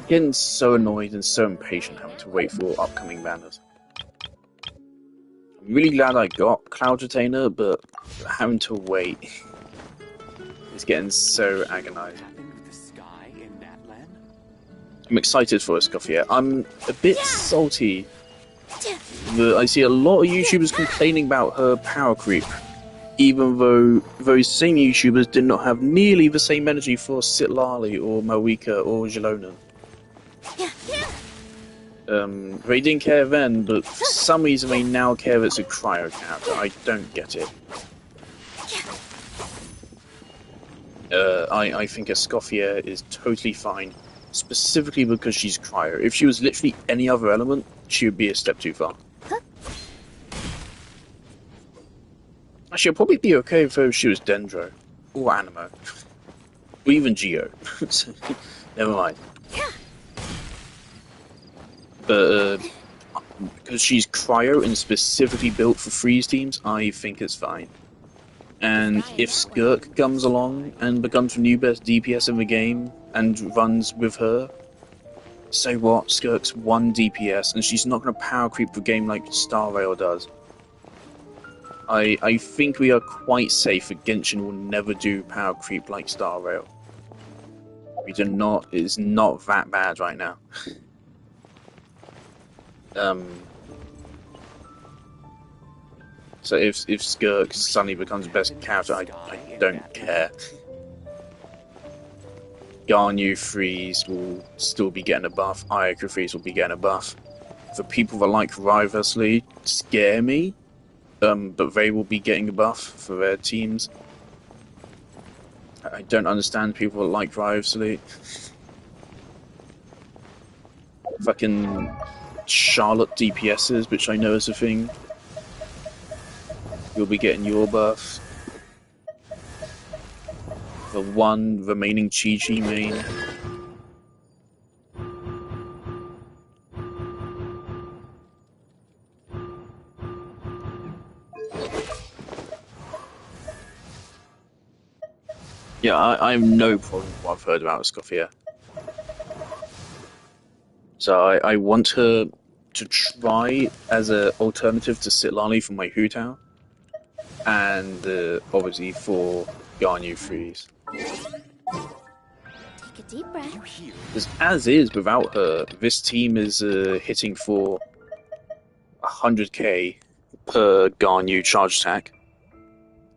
Getting so annoyed and so impatient having to wait for upcoming banners. I'm really glad I got Cloud Retainer, but having to wait is getting so agonizing. I'm excited for Escoffier. I'm a bit salty that I see a lot of YouTubers complaining about her power creep, even though those same YouTubers did not have nearly the same energy for Sitlali or Mawika or Jalonan. They didn't care then, but for some reason they now care that it's a cryo character. I don't get it. I think Escoffier is totally fine, specifically because she's cryo. If she was literally any other element, she would be a step too far. Actually, I'd probably be okay if she was Dendro, or Animo, or even Geo. So, never mind. But because she's cryo and specifically built for freeze teams, I think it's fine. And if Skirk comes along and becomes the new best DPS in the game and runs with her, so what? Skirk's 1 DPS and she's not going to power creep the game like Star Rail does. I think we are quite safe that Genshin will never do power creep like Star Rail. We do not, it's not that bad right now. So if Skirk suddenly becomes the best character, I don't care. Garnu Freeze will still be getting a buff, Ayaka Freeze will be getting a buff. The people that like Rivalry scare me, but they will be getting a buff for their teams. I don't understand people that like Rivalry. Fucking Charlotte DPSs, which I know is a thing. You'll be getting your buff. The one remaining Chi-Chi main. Yeah, I have no problem with what I've heard about Escoffier. So I want her to try as an alternative to Sitlali for my Hu and obviously for Garnu Freeze. Take a deep breath. Because as is, without her, this team is hitting for 100k per Garnu charge attack.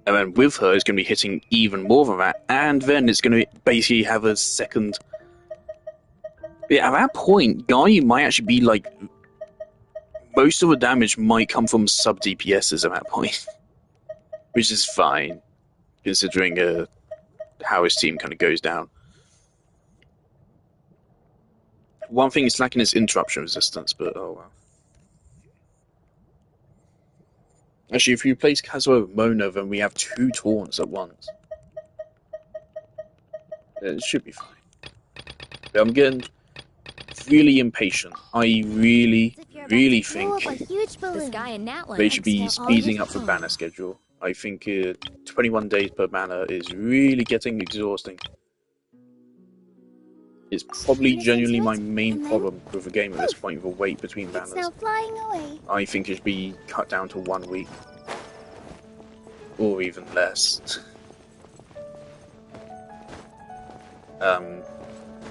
And then with her, it's going to be hitting even more than that. And then it's going to basically have a second... Yeah, at that point, Garnu might actually be like... Most of the damage might come from sub-DPSs at that point. Which is fine, considering how his team kind of goes down. One thing is lacking is interruption resistance, but oh well. Actually, if you replace Kazuo with Mona, then we have 2 taunts at once. It should be fine. But I'm getting really impatient. I really think The sky in Natland. they should be speeding up the banner schedule. I think 21 days per banner is really getting exhausting. It's probably genuinely my main problem with the game at this point, the wait between banners. It's now flying away. I think it should be cut down to 1 week. Or even less.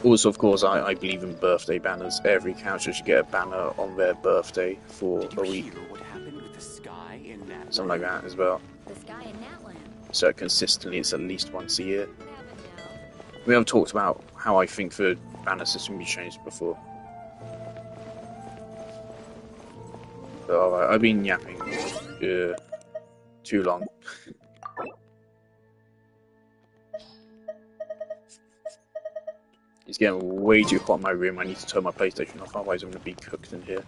Also, of course, I believe in birthday banners. Every character should get a banner on their birthday for a week. Something like that as well. The sky in Natland. So consistently, it's at least once a year. We haven't talked about how I think the banner system can be changed before. But alright, I've been yapping too long. It's getting way too hot in my room. I need to turn my PlayStation off, otherwise I'm going to be cooked in here.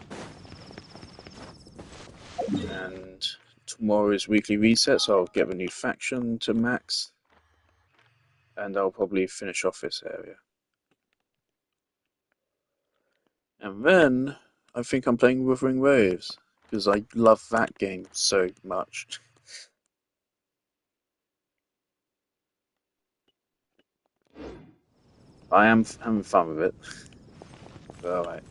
And tomorrow is weekly reset, so I'll get the new faction to max. And I'll probably finish off this area. And then, I think I'm playing Wuthering Waves, because I love that game so much. I am having fun with it. Alright.